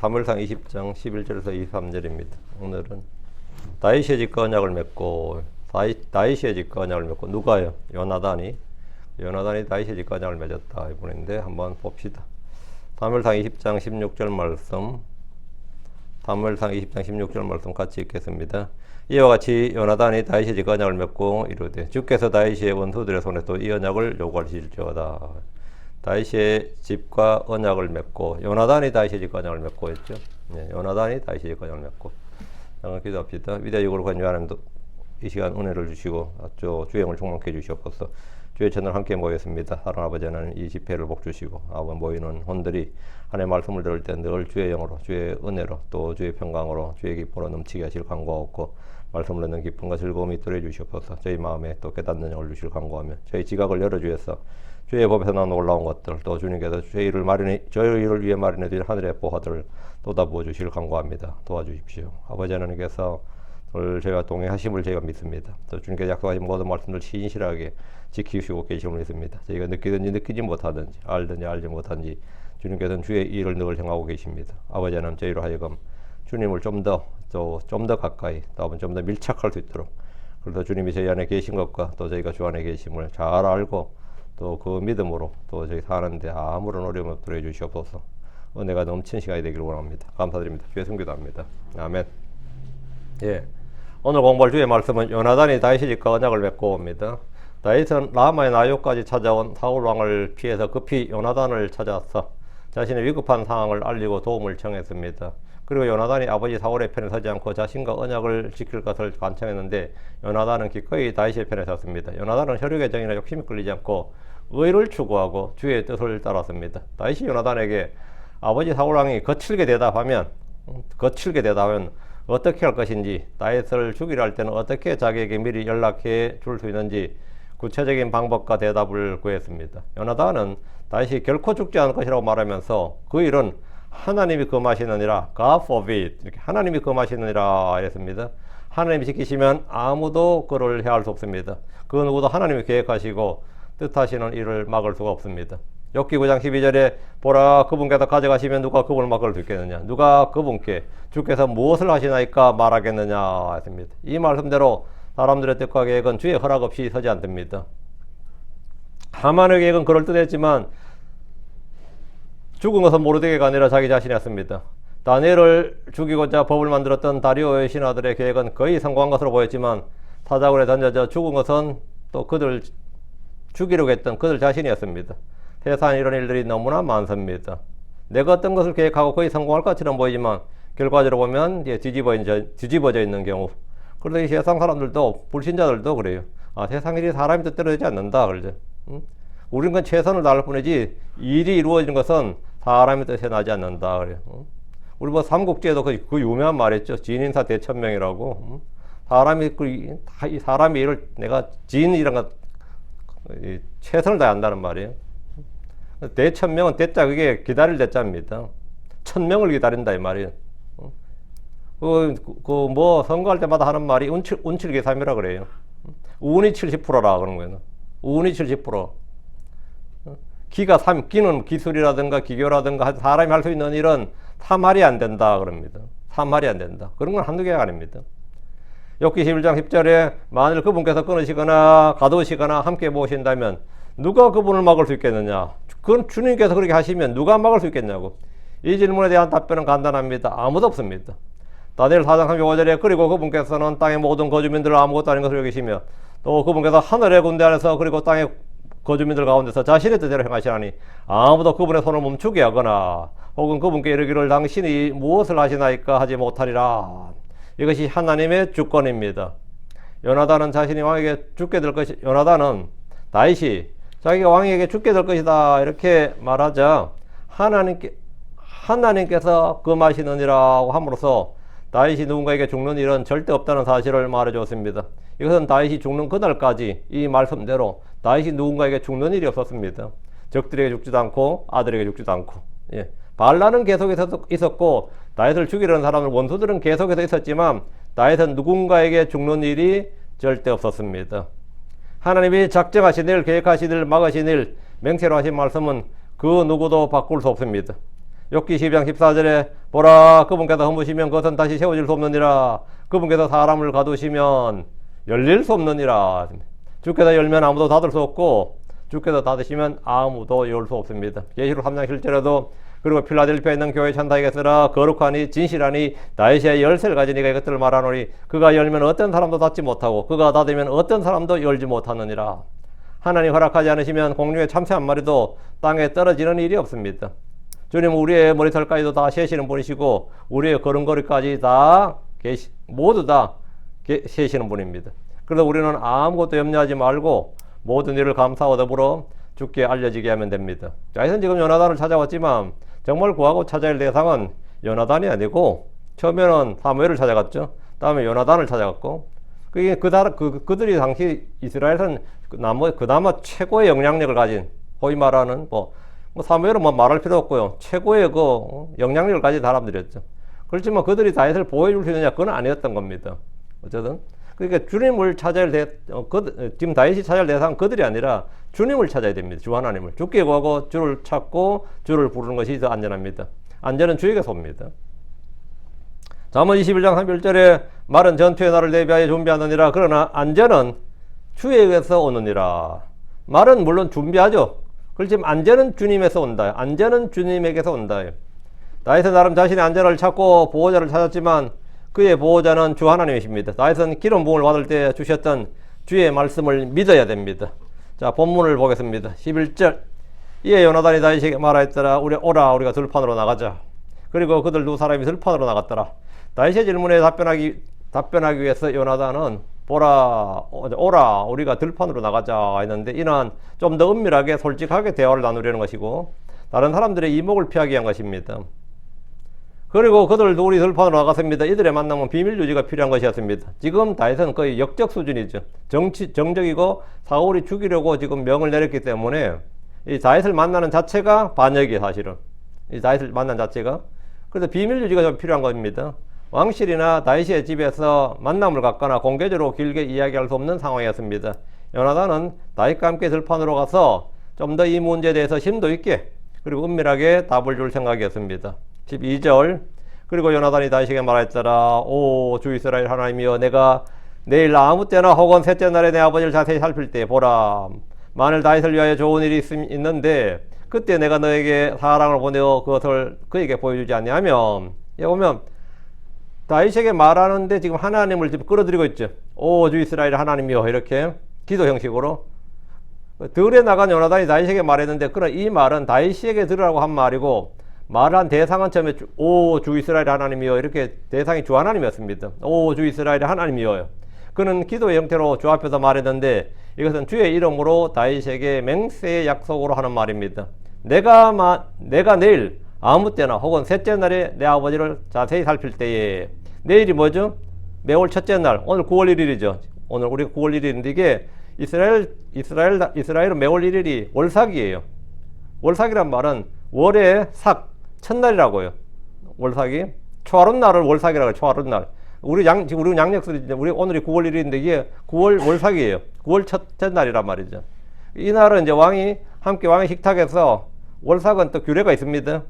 사무엘상 20장 11절에서 23절입니다. 오늘은 다윗의 집과 언약을 맺고 다윗의 집과 언약을 맺고 누가요? 요나단이 다윗의 집과 언약을 맺었다 이번인데 한번 봅시다. 사무엘상 20장 16절 말씀 사무엘상 20장 16절 말씀 같이 읽겠습니다. 이와 같이 요나단이 다윗의 집과 언약을 맺고 이르되 주께서 다윗의 원수들의 손에 또 이 언약을 요구하실지어다. 다윗의 집과 언약을 맺고 요나단이 다윗의 집과 언약을 맺고 했죠. 네, 요나단이 다윗의 집과 언약을 맺고. 잠깐 기도합시다. 위대하고 권위하는 하나님도 이 시간 은혜를 주시고 주행을 충만케 해주시옵소서. 주의 천을 함께 모였습니다. 사랑 아버지 하나님 이 집회를 복 주시고 아버지 모이는 혼들이 하나님의 말씀을 들을 때 늘 주의 영으로 주의 은혜로 또 주의 평강으로 주의 기쁨으로 넘치게 하실 간구하옵고 말씀을 듣는 기쁨과 즐거움이 있도록 해주시옵소서. 저희 마음에 또 깨닫는 영을 주실 간구하며 저희 지각을 열어주셔서 주의 법에서 나온 놀라운 것들 또 주님께서 저희를 위해 마련해 주신 하늘의 보화들을 쏟아부어 주실 간구합니다. 도와주십시오. 아버지 하나님께서 오늘 저희와 동행하심을 저희가 믿습니다. 또 주님께서 약속하신 모든 말씀을 신실하게 지키시고 계심을 믿습니다. 저희가 느끼든지 느끼지 못하든지 알든지 알지 못하든지 주님께서는 주의 일을 늘 행하고 계십니다. 아버지 하나님 저희로 하여금 주님을 좀 더 가까이 또 좀 더 밀착할 수 있도록 그래서 주님이 저희 안에 계신 것과 또 저희가 주 안에 계심을 잘 알고 또 그 믿음으로 또 저희 사는데 아무런 어려움 없도록 해주시옵소서. 은혜가 넘치는 시간이 되기를 원합니다. 감사드립니다. 주의 성기도합니다. 아멘. 예, 오늘 공부할 주의 말씀은 요나단이 다윗의 집과 언약을 맺고 옵니다. 다윗은 라마의 나요까지 찾아온 사울 왕을 피해서 급히 요나단을 찾아서 자신의 위급한 상황을 알리고 도움을 청했습니다. 그리고 요나단이 아버지 사울의 편에 서지 않고 자신과 언약을 지킬 것을 간청했는데 요나단은 기꺼이 다윗의 편에 섰습니다. 요나단은 혈육의 정이나 욕심이 끌리지 않고 의를 추구하고 주의 뜻을 따랐습니다. 다윗이 요나단에게 아버지 사울 왕이 거칠게 대답하면 어떻게 할 것인지 다윗을 죽이려 할 때는 어떻게 자기에게 미리 연락해 줄 수 있는지 구체적인 방법과 대답을 구했습니다. 요나단은 다윗이 결코 죽지 않을 것이라고 말하면서 그 일은 하나님이 금하시느니라 God forbid 이렇게 하나님이 금하시느니라 했습니다. 하나님이 지키시면 아무도 그를 해할 수 없습니다. 그 누구도 하나님이 계획하시고 뜻하시는 일을 막을 수가 없습니다. 욥기 9장 12절에 보라 그분께서 가져가시면 누가 그분을 막을 수 있겠느냐 누가 그분께 주께서 무엇을 하시나이까 말하겠느냐 했습니다. 이 말씀대로 사람들의 뜻과 계획은 주의 허락 없이 서지 않습니다. 하만의 계획은 그럴듯했지만 죽은 것은 모르드게가 아니라 자기 자신이었습니다. 다니엘을 죽이고자 법을 만들었던 다리오의 신하들의 계획은 거의 성공한 것으로 보였지만 사자굴에 던져져 죽은 것은 또 그들 죽이려고 했던 그들 자신이었습니다. 세상에 이런 일들이 너무나 많습니다. 내가 어떤 것을 계획하고 거의 성공할 것처럼 보이지만 결과적으로 보면 뒤집어져 있는 경우. 그래서 이 세상 사람들도 불신자들도 그래요. 세상 일이 사람이 뜻대로 되지 않는다 그러죠. 우리는 그건 최선을 다할 뿐이지 일이 이루어지는 것은 사람의 뜻에 나지 않는다 그래요. 우리 뭐 삼국지에도 그 유명한 말 있죠. 지인인사 대천명이라고. 사람이 일을 내가 지인이란 것 최선을 다해야 한다는 말이에요. 대천명은 대자 그게 기다릴 대자입니다. 천명을 기다린다 이 말이에요. 뭐 선거할 때마다 하는 말이 운칠계삼이라 그래요. 운이 70%라 그런 거예요. 운이 70%. 기는 기술이라든가 기교라든가 사람이 할 수 있는 일은 3할이 안 된다 그럽니다. 3할이 안 된다. 그런 건 한두 개가 아닙니다. 욥기 11장 10절에 만일 그분께서 끊으시거나 가두시거나 함께 모신다면 누가 그분을 막을 수 있겠느냐. 그건 주님께서 그렇게 하시면 누가 막을 수 있겠냐고. 이 질문에 대한 답변은 간단합니다. 아무도 없습니다. 다니엘 4장 35절에 그리고 그분께서는 땅의 모든 거주민들을 아무것도 아닌 것으로 여기시며 또 그분께서 하늘의 군대 안에서 그리고 땅의 거주민들 가운데서 자신의 뜻대로 행하시나니 아무도 그분의 손을 멈추게 하거나 혹은 그분께 이르기를 당신이 무엇을 하시나이까 하지 못하리라. 이것이 하나님의 주권입니다. 요나단은 자신이 왕에게 죽게 될 것이 다윗이 자기가 왕에게 죽게 될 것이다 이렇게 말하자 하나님께서 금하시느니라고 함으로써 다윗이 누군가에게 죽는 일은 절대 없다는 사실을 말해줬습니다. 이것은 다윗이 죽는 그날까지 이 말씀대로 다윗이 누군가에게 죽는 일이 없었습니다. 적들에게 죽지도 않고 아들에게 죽지도 않고. 반란은 계속해서 있었고 다윗을 죽이려는 사람들 원수들은 계속해서 있었지만 다윗은 누군가에게 죽는 일이 절대 없었습니다. 하나님이 작정하신 일, 계획하신 일, 막으신 일, 맹세로 하신 말씀은 그 누구도 바꿀 수 없습니다. 욥기 12장 14절에 보라 그분께서 허무시면 그것은 다시 세워질 수 없느니라. 그분께서 사람을 가두시면 열릴 수 없느니라. 주께서 열면 아무도 닫을 수 없고 주께서 닫으시면 아무도 열 수 없습니다. 계시록 3장 7절에도 그리고 필라델피아에 있는 교회 천사에게 쓰라 거룩하니 진실하니 다윗의 열쇠를 가진 이가 이것들을 말하노니 그가 열면 어떤 사람도 닫지 못하고 그가 닫으면 어떤 사람도 열지 못하느니라. 하나님 허락하지 않으시면 공중에 참새 한 마리도 땅에 떨어지는 일이 없습니다. 주님은 우리의 머리털까지도 다 세시는 분이시고 우리의 걸음걸이까지 다 모두 다 세시는 분입니다. 그래서 우리는 아무것도 염려하지 말고 모든 일을 감사와 더불어 주께 알려지게 하면 됩니다. 다윗은 지금 요나단을 찾아왔지만 정말 구하고 찾아야 할 대상은 요나단이 아니고 처음에는 사무엘을 찾아갔죠. 다음에 요나단을 찾아갔고 그들이 당시 이스라엘은 그나마 최고의 영향력을 가진 소위 말하는 사무엘은 말할 필요 없고요. 최고의 영향력을 가진 사람들이었죠. 그렇지만 그들이 다윗을 보호해줄 수 있느냐 그건 아니었던 겁니다. 어쨌든 그러니까 주님을 찾아야 지금 다윗이 찾아야 할 대상은 그들이 아니라 주님을 찾아야 됩니다. 주 하나님을. 주께 구하고 주를 찾고 주를 부르는 것이 더 안전합니다. 안전은 주에게서 옵니다. 잠언 21장 31절에 말은 전투의 날을 대비하여 준비하느니라. 그러나 안전은 주에게서 오느니라. 말은 물론 준비하죠. 그렇지만 안전은 주님에서 온다. 안전은 주님에게서 온다. 다윗은 나름 자신의 안전을 찾고 보호자를 찾았지만 그의 보호자는 주 하나님이십니다. 다윗은 기름 부음을 받을 때 주셨던 주의 말씀을 믿어야 됩니다. 자, 본문을 보겠습니다. 11절 이에 요나단이 다윗에게 말하였더라. 우리가 들판으로 나가자. 그리고 그들 두 사람이 들판으로 나갔더라. 다윗의 질문에 답변하기 위해서 요나단은 오라 우리가 들판으로 나가자 했는데 이는 좀 더 은밀하게 솔직하게 대화를 나누려는 것이고 다른 사람들의 이목을 피하기 위한 것입니다. 그리고 그들 둘이 들판으로 나갔습니다. 이들의 만남은 비밀 유지가 필요한 것이었습니다. 지금 다윗은 거의 역적 수준이죠. 정적이고 사울이 죽이려고 지금 명을 내렸기 때문에 이 다윗을 만나는 자체가 반역이에요. 사실은 이 다윗을 만난 자체가. 그래서 비밀 유지가 좀 필요한 겁니다. 왕실이나 다윗의 집에서 만남을 갖거나 공개적으로 길게 이야기할 수 없는 상황이었습니다. 요나단은 다윗과 함께 들판으로 가서 좀 더 이 문제에 대해서 심도 있게 그리고 은밀하게 답을 줄 생각이었습니다. 12절 그리고 요나단이 다윗에게 말했더라. 오 주 이스라엘 하나님이여 내가 내일 아무 때나 혹은 셋째 날에 내 아버지를 자세히 살필 때 보라 만일 다윗을 위하여 좋은 일이 있는데 그때 내가 너에게 사랑을 보내어 그것을 그에게 보여주지 않냐면 여기 보면 다윗에게 말하는데 지금 하나님을 지금 끌어들이고 있죠. 오 주 이스라엘 하나님이여 이렇게 기도 형식으로 들에 나간 요나단이 다윗에게 말했는데 그러나 이 말은 다윗에게 들으라고 한 말이고 말한 대상은 처음에 오 주 이스라엘 하나님이여 이렇게 대상이 주 하나님이었습니다. 오 주 이스라엘 하나님이여 그는 기도의 형태로 주 앞에서 말했는데 이것은 주의 이름으로 다윗에게 맹세의 약속으로 하는 말입니다. 내가 내일 아무 때나 혹은 셋째 날에 내 아버지를 자세히 살필 때에 내일이 뭐죠? 매월 첫째 날 오늘 9월 1일이죠. 오늘 우리가 9월 1일인데 이게 이스라엘은 매월 1일이 월삭이에요. 월삭이란 말은 월의 삭 첫날이라고요. 월삭이 초하룻 날을 월삭이라고 해요. 초하룻 날. 우리 양력술이 우리 오늘이 9월 1일인데 이게 9월 월삭이에요. 9월 첫째 날이란 말이죠. 이 날은 이제 왕이 식탁에서 월삭은 또 규례가 있습니다.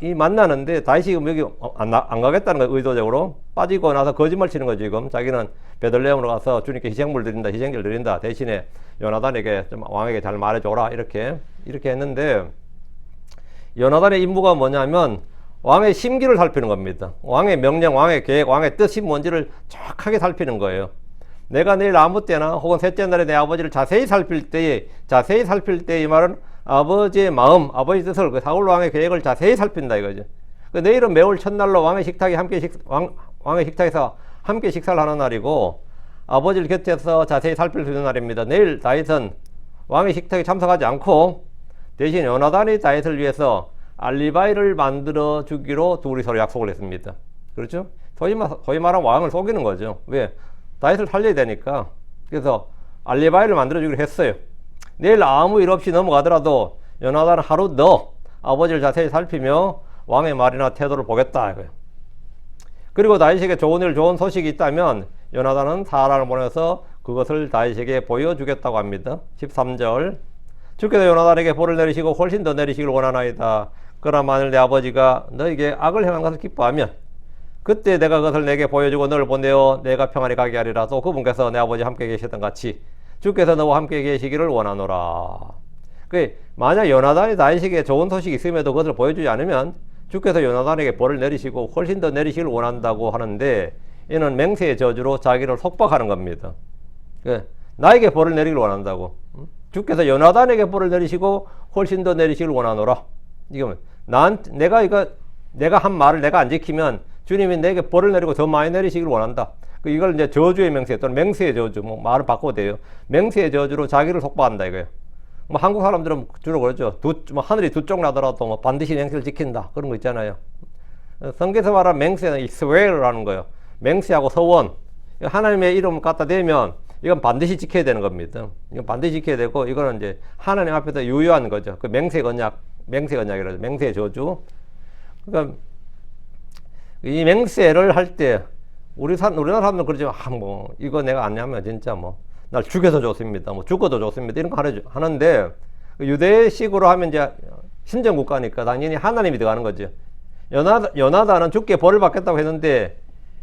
이 만나는데 다윗이 여기 안 가겠다는 거예요. 의도적으로 빠지고 나서 거짓말 치는 거죠. 지금 자기는 베들레헴으로 가서 주님께 희생물 드린다, 희생제를 드린다. 대신에 요나단에게 좀 왕에게 잘 말해줘라 이렇게 했는데 요나단의 임무가 뭐냐면 왕의 심기를 살피는 겁니다. 왕의 명령, 왕의 계획, 왕의 뜻이 뭔지를 정확하게 살피는 거예요. 내가 내일 아무 때나 혹은 셋째 날에 내 아버지를 자세히 살필 때에 이 말은 아버지의 마음, 아버지 뜻을 사울 왕의 계획을 자세히 살핀다 이거죠. 내일은 매월 첫날로 왕의 식탁에서 함께 식사를 하는 날이고 아버지를 곁에서 자세히 살필 수 있는 날입니다. 내일 다윗은 왕의 식탁에 참석하지 않고 대신 요나단이 다윗을 위해서 알리바이를 만들어 주기로 둘이 서로 약속을 했습니다. 그렇죠? 소위 말하면 왕을 속이는 거죠. 왜? 다윗을 살려야 되니까. 그래서 알리바이를 만들어 주기로 했어요. 내일 아무 일 없이 넘어가더라도 요나단은 하루 더 아버지를 자세히 살피며 왕의 말이나 태도를 보겠다 이거예요. 그리고 다윗에게 좋은 소식이 있다면 요나단은 사람을 보내서 그것을 다윗에게 보여주겠다고 합니다. 13절 주께서 요나단에게 볼을 내리시고 훨씬 더 내리시길 원하나이다. 그러나 만일 내 아버지가 너에게 악을 행한 것을 기뻐하면 그때 내가 그것을 내게 보여주고 너를 보내어 내가 평안히 가게 하리라. 또 그분께서 내 아버지 함께 계셨던 같이 주께서 너와 함께 계시기를 원하노라. 만약 요나단이 다윗에게 좋은 소식이 있음에도 그것을 보여주지 않으면 주께서 요나단에게 벌을 내리시고 훨씬 더 내리시기를 원한다고 하는데, 이는 맹세의 저주로 자기를 속박하는 겁니다. 나에게 벌을 내리기를 원한다고. 주께서 요나단에게 벌을 내리시고 훨씬 더 내리시기를 원하노라. 이거 내가 한 말을 내가 안 지키면 주님이 내게 벌을 내리고 더 많이 내리시기를 원한다. 이걸 이제 저주의 맹세 또는 맹세의 저주, 말을 바꿔도 돼요. 맹세의 저주로 자기를 속박한다 이거예요. 한국 사람들은 주로 그러죠. 하늘이 두 쪽 나더라도 반드시 맹세를 지킨다. 그런 거 있잖아요. 성경에서 말하는 맹세는 이 swear라는 거예요. 맹세하고 서원. 하나님의 이름을 갖다 대면 이건 반드시 지켜야 되는 겁니다. 이건 반드시 지켜야 되고, 이거는 이제 하나님 앞에서 유효한 거죠. 그 맹세 언약이라죠. 맹세 저주. 그러니까 이 맹세를 할 때 우리나라 사람들은 그러죠. 이거 내가 안 하면 진짜 날 죽여서 좋습니다. 죽어도 좋습니다. 이런 거 하는데, 유대식으로 하면 이제 신정국가니까 당연히 하나님이 들어가는 거죠. 요나단은 죽게 벌을 받겠다고 했는데,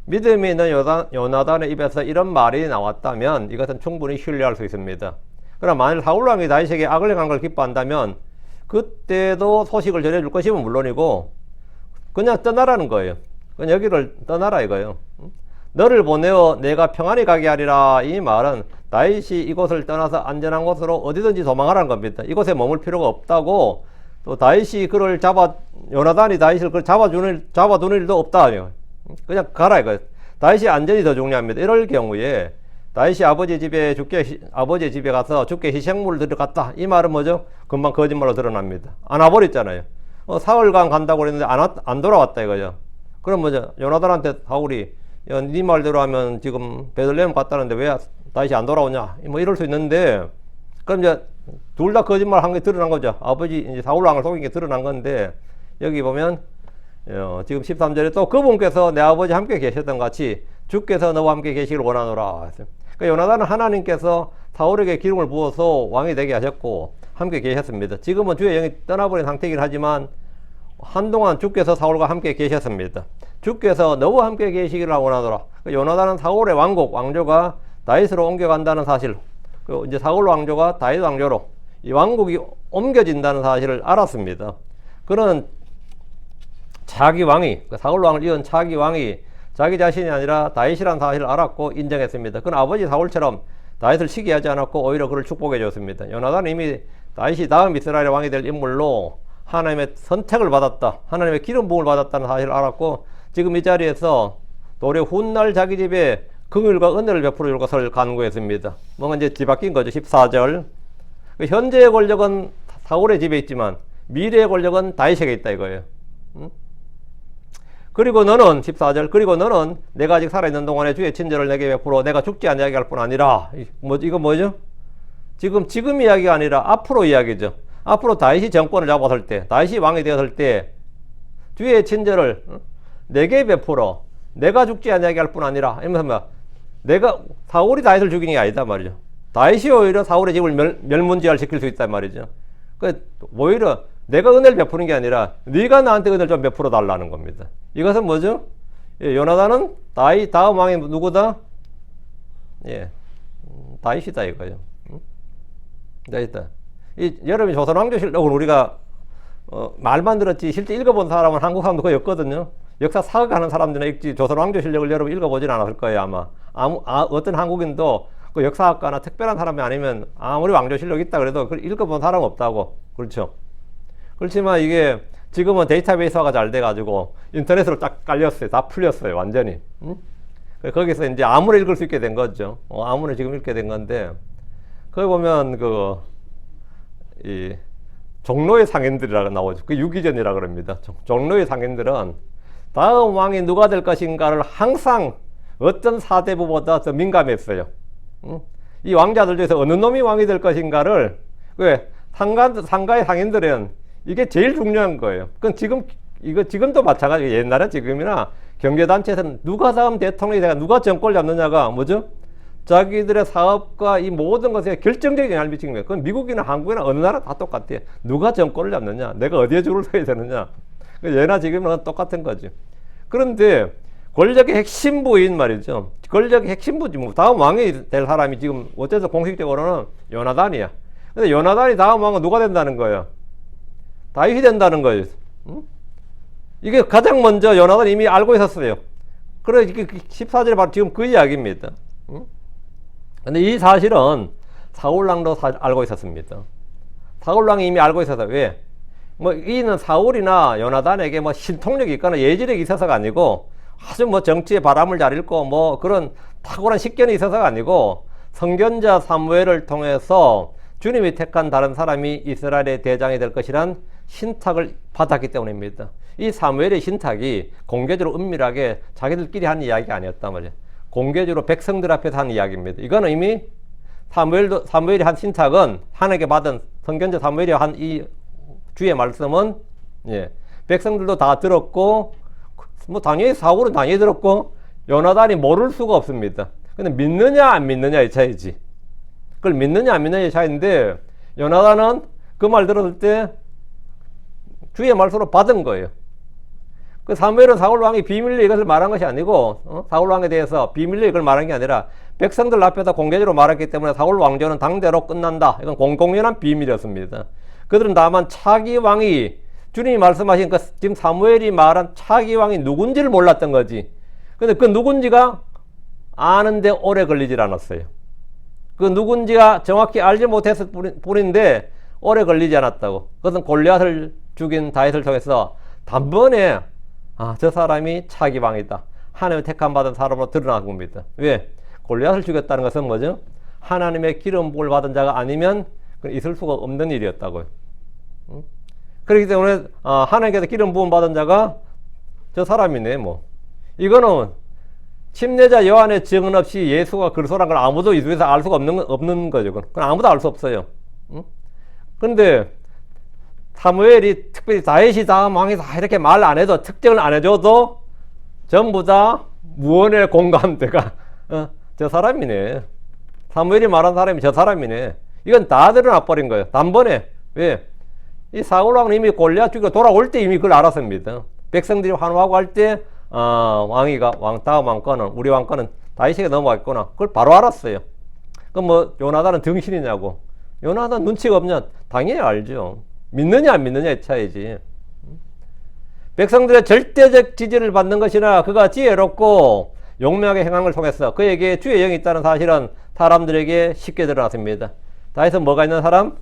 믿음이 있는 요나단의 입에서 이런 말이 나왔다면 이것은 충분히 신뢰할 수 있습니다. 그러나 만일 사울왕이 다윗에게 악을 행한 걸 기뻐한다면 그때도 소식을 전해줄 것이면 물론이고 그냥 떠나라는 거예요. 그냥 여기를 떠나라 이거예요. 너를 보내어 내가 평안히 가게 하리라. 이 말은 다윗이 이곳을 떠나서 안전한 곳으로 어디든지 도망하라는 겁니다. 이곳에 머물 필요가 없다고, 또 다윗이 요나단이 다윗을 잡아두는 일도 없다. 그냥 가라 이거예요. 다윗이 안전이 더 중요합니다. 이럴 경우에 다윗이 아버지 집에 가서 죽게 희생물을 들어갔다. 이 말은 뭐죠? 금방 거짓말로 드러납니다. 안 와버렸잖아요. 사흘간 간다고 그랬는데 안 돌아왔다 이거죠. 그럼 뭐죠? 요나단한테 사울이 네 말대로 하면 지금 베들레헴 갔다는데 왜 다윗이 안 돌아오냐? 이럴 수 있는데, 그럼 이제 둘 다 거짓말 한 게 드러난 거죠. 이제 사울왕을 속인 게 드러난 건데, 여기 보면 지금 13절에 또 그분께서 내 아버지 함께 계셨던 같이 주께서 너와 함께 계시기를 원하노라. 그러니까 요나단은 하나님께서 사울에게 기름을 부어서 왕이 되게 하셨고 함께 계셨습니다. 지금은 주의 영이 떠나버린 상태이긴 하지만 한동안 주께서 사울과 함께 계셨습니다. 주께서 너와 함께 계시기를 원하노라. 그러니까 요나단은 사울의 왕조가 다윗으로 옮겨간다는 사실, 그리고 이제 사울 왕조가 다윗 왕조로 이 왕국이 옮겨진다는 사실을 알았습니다. 그런 차기 왕이, 사울 왕을 이은 차기 왕이 자기 자신이 아니라 다윗이라는 사실을 알았고 인정했습니다. 그는 아버지 사울처럼 다윗을 시기하지 않았고 오히려 그를 축복해 줬습니다. 요나단은 이미 다윗이 다음 이스라엘의 왕이 될 인물로 하나님의 선택을 받았다, 하나님의 기름 부음을 받았다는 사실을 알았고, 지금 이 자리에서 도리어 훗날 자기 집에 긍휼과 은혜를 베풀어 줄 것을 간구했습니다. 뭔가 이제 뒤바뀐 거죠. 14절. 현재의 권력은 사울의 집에 있지만 미래의 권력은 다윗에게 있다 이거예요. 그리고 너는 14절, 그리고 너는 내가 아직 살아있는 동안에 주의 친절을 내게 베풀어 내가 죽지 않게 할 뿐 아니라, 이거 뭐죠? 지금 이야기가 아니라 앞으로 이야기죠. 앞으로 다윗이 정권을 잡았을 때, 다윗이 왕이 되었을 때 주의 친절을 내게 베풀어 내가 죽지 않게 할 뿐 아니라, 이러면서 사울이 다윗을 죽이는 게 아니다 말이죠. 다윗이 오히려 사울의 집을 멸문지화를 시킬 수 있단 말이죠. 오히려 내가 은혜를 베푸는 게 아니라 네가 나한테 은혜를 좀 베풀어 달라는 겁니다. 이것은 뭐죠? 요나단은 다윗 다음 왕이 누구다? 다윗이다 이거예요. 다윗이다. 여러분이 조선 왕조실록을 우리가 말만 들었지 실제 읽어본 사람은 한국 사람도 거의 없거든요. 역사 사학하는 사람들은 읽지 조선 왕조실록을 여러분 읽어보진 않았을 거예요 아마. 어떤 한국인도 그 역사학과나 특별한 사람이 아니면 아무리 왕조실록 있다 그래도 그걸 읽어본 사람은 없다고. 그렇죠. 그렇지만 이게 지금은 데이터베이스화가 잘 돼가지고 인터넷으로 딱 깔렸어요. 다 풀렸어요 완전히. 거기서 이제 아무나 읽을 수 있게 된 거죠. 아무나 지금 읽게 된 건데, 거기 보면 이 종로의 상인들이라고 나오죠. 그 유기전이라 그럽니다. 종로의 상인들은 다음 왕이 누가 될 것인가를 항상 어떤 사대부보다 더 민감했어요. 이 왕자들 중에서 어느 놈이 왕이 될 것인가를, 왜 상가의 상인들은 이게 제일 중요한 거예요. 그건 지금도 마찬가지예요. 옛날에 지금이나 경제단체에서는 누가 다음 대통령이 되가 누가 정권을 잡느냐가 뭐죠? 자기들의 사업과 이 모든 것에 결정적인 영향을 미치는 거예요. 그건 미국이나 한국이나 어느 나라 다 똑같아요. 누가 정권을 잡느냐, 내가 어디에 줄을 서야 되느냐. 예나 지금은 똑같은 거죠. 그런데 권력의 핵심부인 말이죠. 권력의 핵심부지 뭐. 다음 왕이 될 사람이 지금 어째서 공식적으로는 요나단이야. 근데 요나단이 다음 왕은 누가 된다는 거예요? 다윗이 된다는 거예요. 응? 이게 가장 먼저 요나단이 이미 알고 있었어요. 그래 14절에 바로 지금 그 이야기입니다. 응? 근데 이 사실은 사울왕도 알고 있었습니다. 사울왕이 이미 알고 있어서 왜? 뭐 이는 사울이나 요나단에게 뭐 신통력이 있거나 예지력이 있어서가 아니고 아주 뭐 정치의 바람을 잘 읽고 뭐 그런 탁월한 식견이 있어서가 아니고 선견자 사무엘을 통해서 주님이 택한 다른 사람이 이스라엘의 대장이 될 것이란 신탁을 받았기 때문입니다. 이 사무엘의 신탁이 공개적으로 은밀하게 자기들끼리 한 이야기가 아니었단 말이에요. 공개적으로 백성들 앞에서 한 이야기입니다. 이거는 이미 사무엘이 한 신탁은 하나님께 받은 선견자 사무엘이 한 이 주의 말씀은 백성들도 다 들었고 뭐 당연히 사울은 당연히 들었고 요나단이 모를 수가 없습니다. 근데 믿느냐 안 믿느냐의 차이지. 그걸 믿느냐 안 믿느냐의 차이인데 요나단은 그 말 들었을 때 주의 말씀으로 받은 거예요. 그 사무엘은 사울 왕이 비밀리에 이것을 말한 것이 아니고 사울 왕에 대해서 비밀리에 이걸 말한 게 아니라 백성들 앞에서 공개적으로 말했기 때문에 사울 왕조는 당대로 끝난다. 이건 공공연한 비밀이었습니다. 그들은 다만 차기 왕이 주님이 말씀하신 그 지금 사무엘이 말한 차기 왕이 누군지를 몰랐던 거지. 근데 그 누군지가 아는데 오래 걸리질 않았어요. 그 누군지가 정확히 알지 못했을 뿐인데 오래 걸리지 않았다고. 그것은 골리앗을 죽인 다윗을 통해서 단번에 저 사람이 차기 왕이다. 하나님의 택함 받은 사람으로 드러난 겁니다. 왜? 골리앗을 죽였다는 것은 뭐죠? 하나님의 기름 부음을 받은 자가 아니면 있을 수가 없는 일이었다고요. 그렇기 때문에 하나님께서 기름 부음 받은 자가 저 사람이네 뭐. 이거는 침례자 요한의 증언 없이 예수가 그리스도라는 걸 아무도 이 중에서 알 수가 없는 거죠. 그건 아무도 알 수 없어요. 그런데 사무엘이 특별히 다윗이 다음 왕이다 이렇게 말 안 해도 특정을 안 해줘도 전부 다 무언의 공감대가 저 사람이네. 사무엘이 말한 사람이 저 사람이네. 이건 다 드러나 버린 거예요. 단번에. 왜? 이 사울왕은 이미 골리앗 죽이고 돌아올 때 이미 그걸 알았습니다. 백성들이 환호하고 할 때 다음 왕권은 우리 왕권은 다윗에게 넘어갔구나. 그걸 바로 알았어요. 그럼 뭐 요나단은 등신이냐고. 요나단 눈치가 없냐? 당연히 알죠. 믿느냐 안 믿느냐의 차이지. 백성들의 절대적 지지를 받는 것이나 그가 지혜롭고 용맹하게 행한 걸 통해서 그에게 주의 영이 있다는 사실은 사람들에게 쉽게 드러났습니다. 다윗은 뭐가 있는 사람?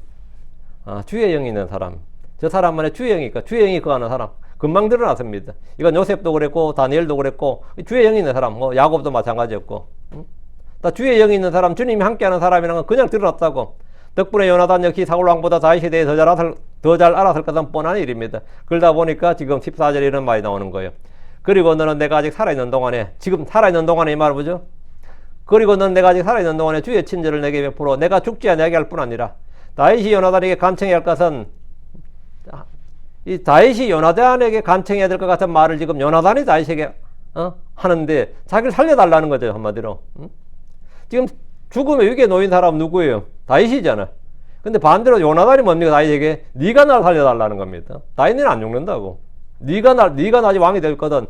주의 영이 있는 사람. 저 사람만의 주의 영이 있고 주의 영이 거하는 사람. 금방 드러났습니다. 이건 요셉도 그랬고 다니엘도 그랬고 주의 영이 있는 사람. 뭐 야곱도 마찬가지였고. 다 주의 영이 있는 사람, 주님이 함께하는 사람이라는 건 그냥 드러났다고. 덕분에 요나단 역시 사울왕보다 다윗에 대해 더 잘 알았을 것은 뻔한 일입니다. 그러다 보니까 지금 14절에 이런 말이 나오는 거예요. 그리고 너는 내가 아직 살아있는 동안에, 지금 살아있는 동안에 이 말은 뭐죠? 그리고 너는 내가 아직 살아있는 동안에 주의 친절을 내게 베풀어 내가 죽지 아니하게 할 뿐 아니라 다윗이 요나단에게 간청해야 할 것은 이 다윗이 요나단에게 간청해야 될 것 같은 말을 지금 요나단이 다윗에게 하는데 자기를 살려달라는 거죠. 한마디로. 지금 죽음의 위기에 놓인 사람 누구예요? 다윗이잖아. 근데 반대로 요나단이 뭡니까? 다윗에게 네가 날 살려달라는 겁니다. 다윗은 안 죽는다고. 네가 나중에 왕이 될 거든.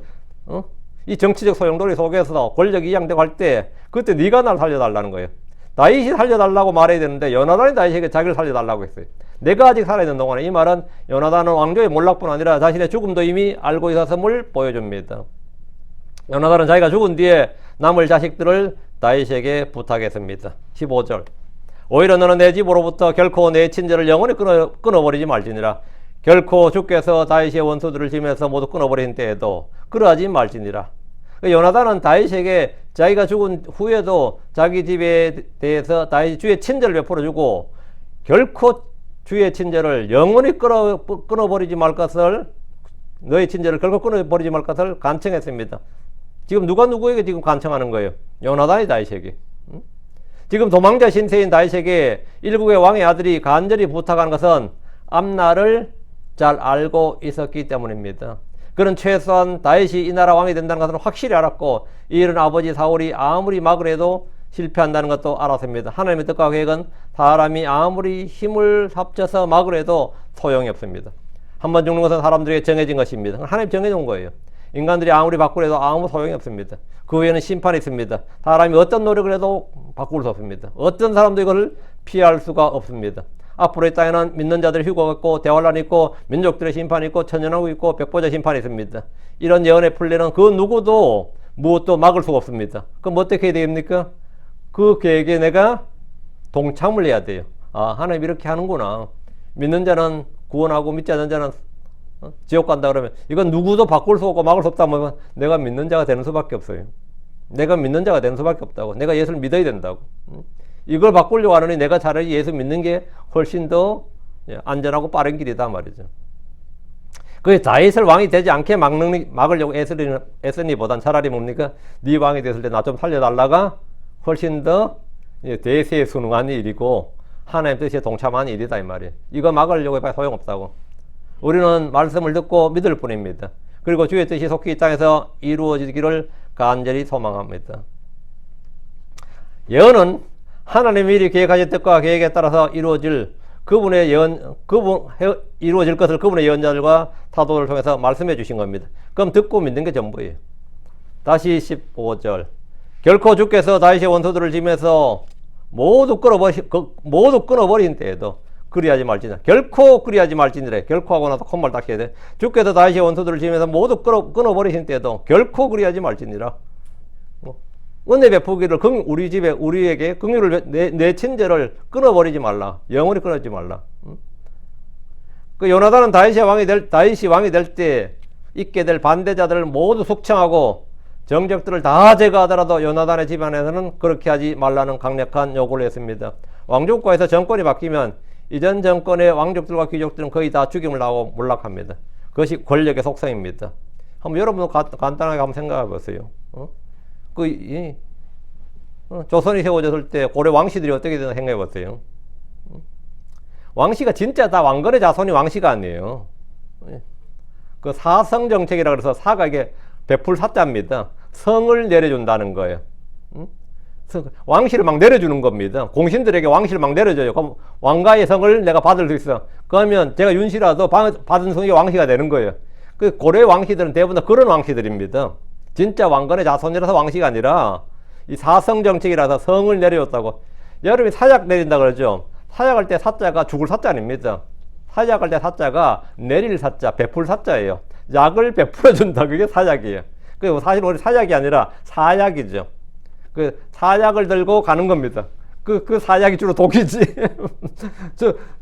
이 정치적 소용돌이 속에서 권력이 이양되고 할 때 그때 네가 날 살려달라는 거예요. 다윗이 살려달라고 말해야 되는데 요나단이 다윗에게 자기를 살려달라고 했어요. 내가 아직 살아있는 동안에. 이 말은 요나단은 왕조의 몰락뿐 아니라 자신의 죽음도 이미 알고 있었음을 보여줍니다. 요나단은 자기가 죽은 뒤에 남을 자식들을 다윗에게 부탁했습니다. 15절. 오히려 너는 내 집으로부터 결코 내 친절을 영원히 끊어버리지 말지니라. 결코 주께서 다윗의 원수들을 지면서 모두 끊어버린 때에도 그러하지 말지니라. 요나단은 다윗에게 자기가 죽은 후에도 자기 집에 대해서 다윗이 주의 친절을 베풀어주고 결코 주의 친절을 영원히 끊어버리지 말 것을, 너의 친절을 결코 끊어버리지 말 것을 간청했습니다. 지금 누가 누구에게 지금 간청하는 거예요? 요나단이 다윗에게. 지금 도망자 신세인 다윗에게 일국의 왕의 아들이 간절히 부탁하는 것은 앞날을 잘 알고 있었기 때문입니다. 그는 최소한 다윗이 이 나라 왕이 된다는 것을 확실히 알았고 이 일은 아버지 사울이 아무리 막으려 해도 실패한다는 것도 알았습니다. 하나님의 뜻과 계획은 사람이 아무리 힘을 합쳐서 막으려 해도 소용이 없습니다. 한번 죽는 것은 사람들에게 정해진 것입니다. 하나님 정해놓은 거예요. 인간들이 아무리 바꾸려 해도 아무 소용이 없습니다. 그 후에는 심판이 있습니다. 사람이 어떤 노력을 해도 바꿀 수 없습니다. 어떤 사람도 이걸 피할 수가 없습니다. 앞으로 이 땅에는 믿는 자들의 휴거가 있고 대환란이 있고 민족들의 심판이 있고 천년왕국이 있고 백보자 심판이 있습니다. 이런 예언의 풀리는 그 누구도 무엇도 막을 수가 없습니다. 그럼 어떻게 해야 됩니까? 그 계획에 내가 동참을 해야 돼요. 아, 하나님 이렇게 하는구나. 믿는 자는 구원하고 믿지 않는 자는 지옥 간다 그러면 이건 누구도 바꿀 수 없고 막을 수 없다면 내가 믿는 자가 되는 수밖에 없어요. 내가 믿는 자가 되는 수밖에 없다고. 내가 예수를 믿어야 된다고. 이걸 바꾸려고 하느니 내가 차라리 예수 믿는 게 훨씬 더 안전하고 빠른 길이다 말이죠. 그 다윗을 왕이 되지 않게 막으려고 애쓰니보단 차라리 뭡니까? 네 왕이 됐을 때 나 좀 살려달라가 훨씬 더 대세에 순응한 일이고 하나님 뜻에 동참한 일이다 이 말이에요. 이거 막으려고 해봐야 소용없다고. 우리는 말씀을 듣고 믿을 뿐입니다. 그리고 주의 뜻이 속히 이 땅에서 이루어지기를 간절히 소망합니다. 예언은 하나님이 미리 계획하신 뜻과 계획에 따라서 이루어질 이루어질 것을 그분의 예언자들과 사도를 통해서 말씀해 주신 겁니다. 그럼 듣고 믿는 게 전부예요. 다시 15절. 결코 주께서 다윗의 원수들을 지면서 모두 끊어버린 때에도 그리하지 말지니라. 결코 그리하지 말지니라. 결코 하고 나서 콧말 닦여야 돼. 주께서 다윗의 원수들을 지면서 모두 끊어버리신 때에도 결코 그리하지 말지니라. 은혜 베푸기를 우리 집에 우리에게 긍휼을 내 친제를 끊어버리지 말라. 영원히 끊어지 말라. 그 요나단은 다윗이 왕이 될 때 있게 될 반대자들을 모두 숙청하고 정적들을 다 제거하더라도 요나단의 집안에서는 그렇게 하지 말라는 강력한 요구를 했습니다. 왕족과에서 정권이 바뀌면 이전 정권의 왕족들과 귀족들은 거의 다 죽임을 당하고 몰락합니다. 그것이 권력의 속성입니다. 한번 여러분도 간단하게 한번 생각해 보세요. 조선이 세워졌을 때 고려 왕씨들이 어떻게 되나 생각해 보세요. 왕씨가 진짜 다 왕건의 자손이 왕씨가 아니에요. 그 사성 정책이라 그래서 사가 이게 베풀 사자입니다. 성을 내려준다는 거예요. 왕실을 막 내려주는 겁니다. 공신들에게 왕실을 막 내려줘요. 그럼 왕가의 성을 내가 받을 수 있어. 그러면 제가 윤씨라도 받은 성이 왕씨가 되는 거예요. 그 고려의 왕씨들은 대부분 다 그런 왕씨들입니다. 진짜 왕건의 자손이라서 왕씨가 아니라 이 사성 정책이라서 성을 내려줬다고. 여러분이 사약 내린다 그러죠. 사약할 때 사자가 죽을 사자 아닙니다. 사약할 때 사자가 내릴 사자, 베풀 사자예요. 약을 베풀어준다. 그게 사약이에요. 그 사실 우리 사약이 아니라 사약이죠. 그 사약을 들고 가는 겁니다. 그 사약이 주로 독이지.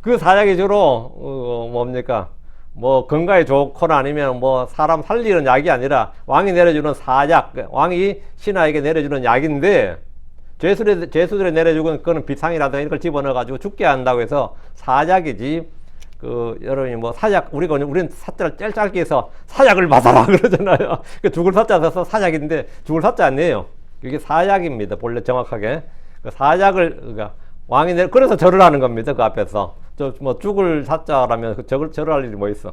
그 사약이 주로 뭡니까? 뭐 건강에 좋거나 아니면 뭐 사람 살리는 약이 아니라 왕이 내려주는 사약, 왕이 신하에게 내려주는 약인데 죄수들에 내려주는 그거는 비상이라든가 이런 걸 집어넣어가지고 죽게 한다고 해서 사약이지. 여러분이 뭐 사약, 우리는 사자를 제일 짧게 해서 사약을 받아라 그러잖아요. 죽을 사자 써서 사약인데 죽을 사자 아니에요. 이게 사약입니다. 본래 정확하게. 사약을, 그러니까 왕이 그래서 절을 하는 겁니다. 그 앞에서. 뭐 죽을 사자라면 절을 할 일이 뭐 있어.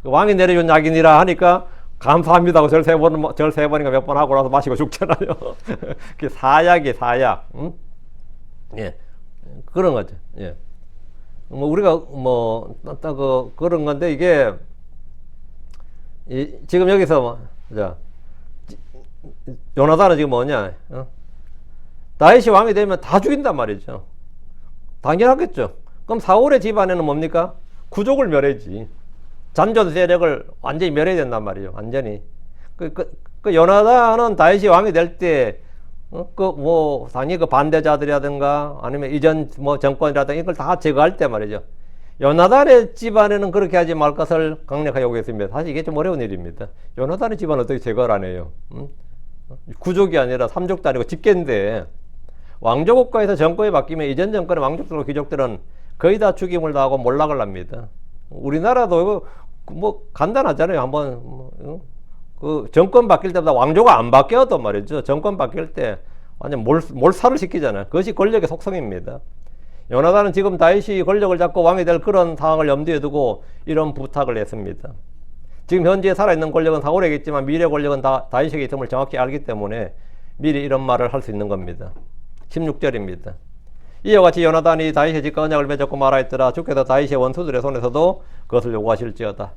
왕이 내려준 약이니라 하니까 감사합니다 하고 절 세 번인가 몇 번 하고 나서 마시고 죽잖아요. 그게 사약이 사약. 응? 예. 그런 거죠. 예. 뭐 우리가 뭐 그런 건데 이게 지금 여기서 요나단은 지금 뭐냐? 다윗이 왕이 되면 다 죽인단 말이죠. 당연하겠죠. 그럼 사울의 집안에는 뭡니까? 구족을 멸해야지. 잔존 세력을 완전히 멸해야 된단 말이에요. 완전히. 그 요나단은 다윗이 왕이 될 때 당연히 그 반대자들이라든가 아니면 이전 뭐 정권이라든가 이걸 다 제거할 때 말이죠. 요나단의 집안에는 그렇게 하지 말 것을 강력하게 요구했습니다. 사실 이게 좀 어려운 일입니다. 요나단의 집안은 어떻게 제거를 안 해요? 구족이 아니라 삼족도 아니고 집계인데 왕족 국가에서 정권이 바뀌면 이전 정권의 왕족들과 귀족들은 거의 다 죽임을 당하고 몰락을 합니다. 우리나라도 뭐 간단하잖아요. 한번 그 정권 바뀔 때보다 왕조가 안 바뀌어도 말이죠. 정권 바뀔 때 완전 몰살을 시키잖아요. 그것이 권력의 속성입니다. 요나단은 지금 다윗이 권력을 잡고 왕이 될 그런 상황을 염두에 두고 이런 부탁을 했습니다. 지금 현재 살아있는 권력은 사울에게 있지만 미래 권력은 다 다윗에게 있음을 정확히 알기 때문에 미리 이런 말을 할 수 있는 겁니다. 16절입니다. 이와 같이 요나단이 다윗의 집과 언약을 맺었고 말하였더라. 주께서 다윗의 원수들의 손에서도 그것을 요구하실지어다.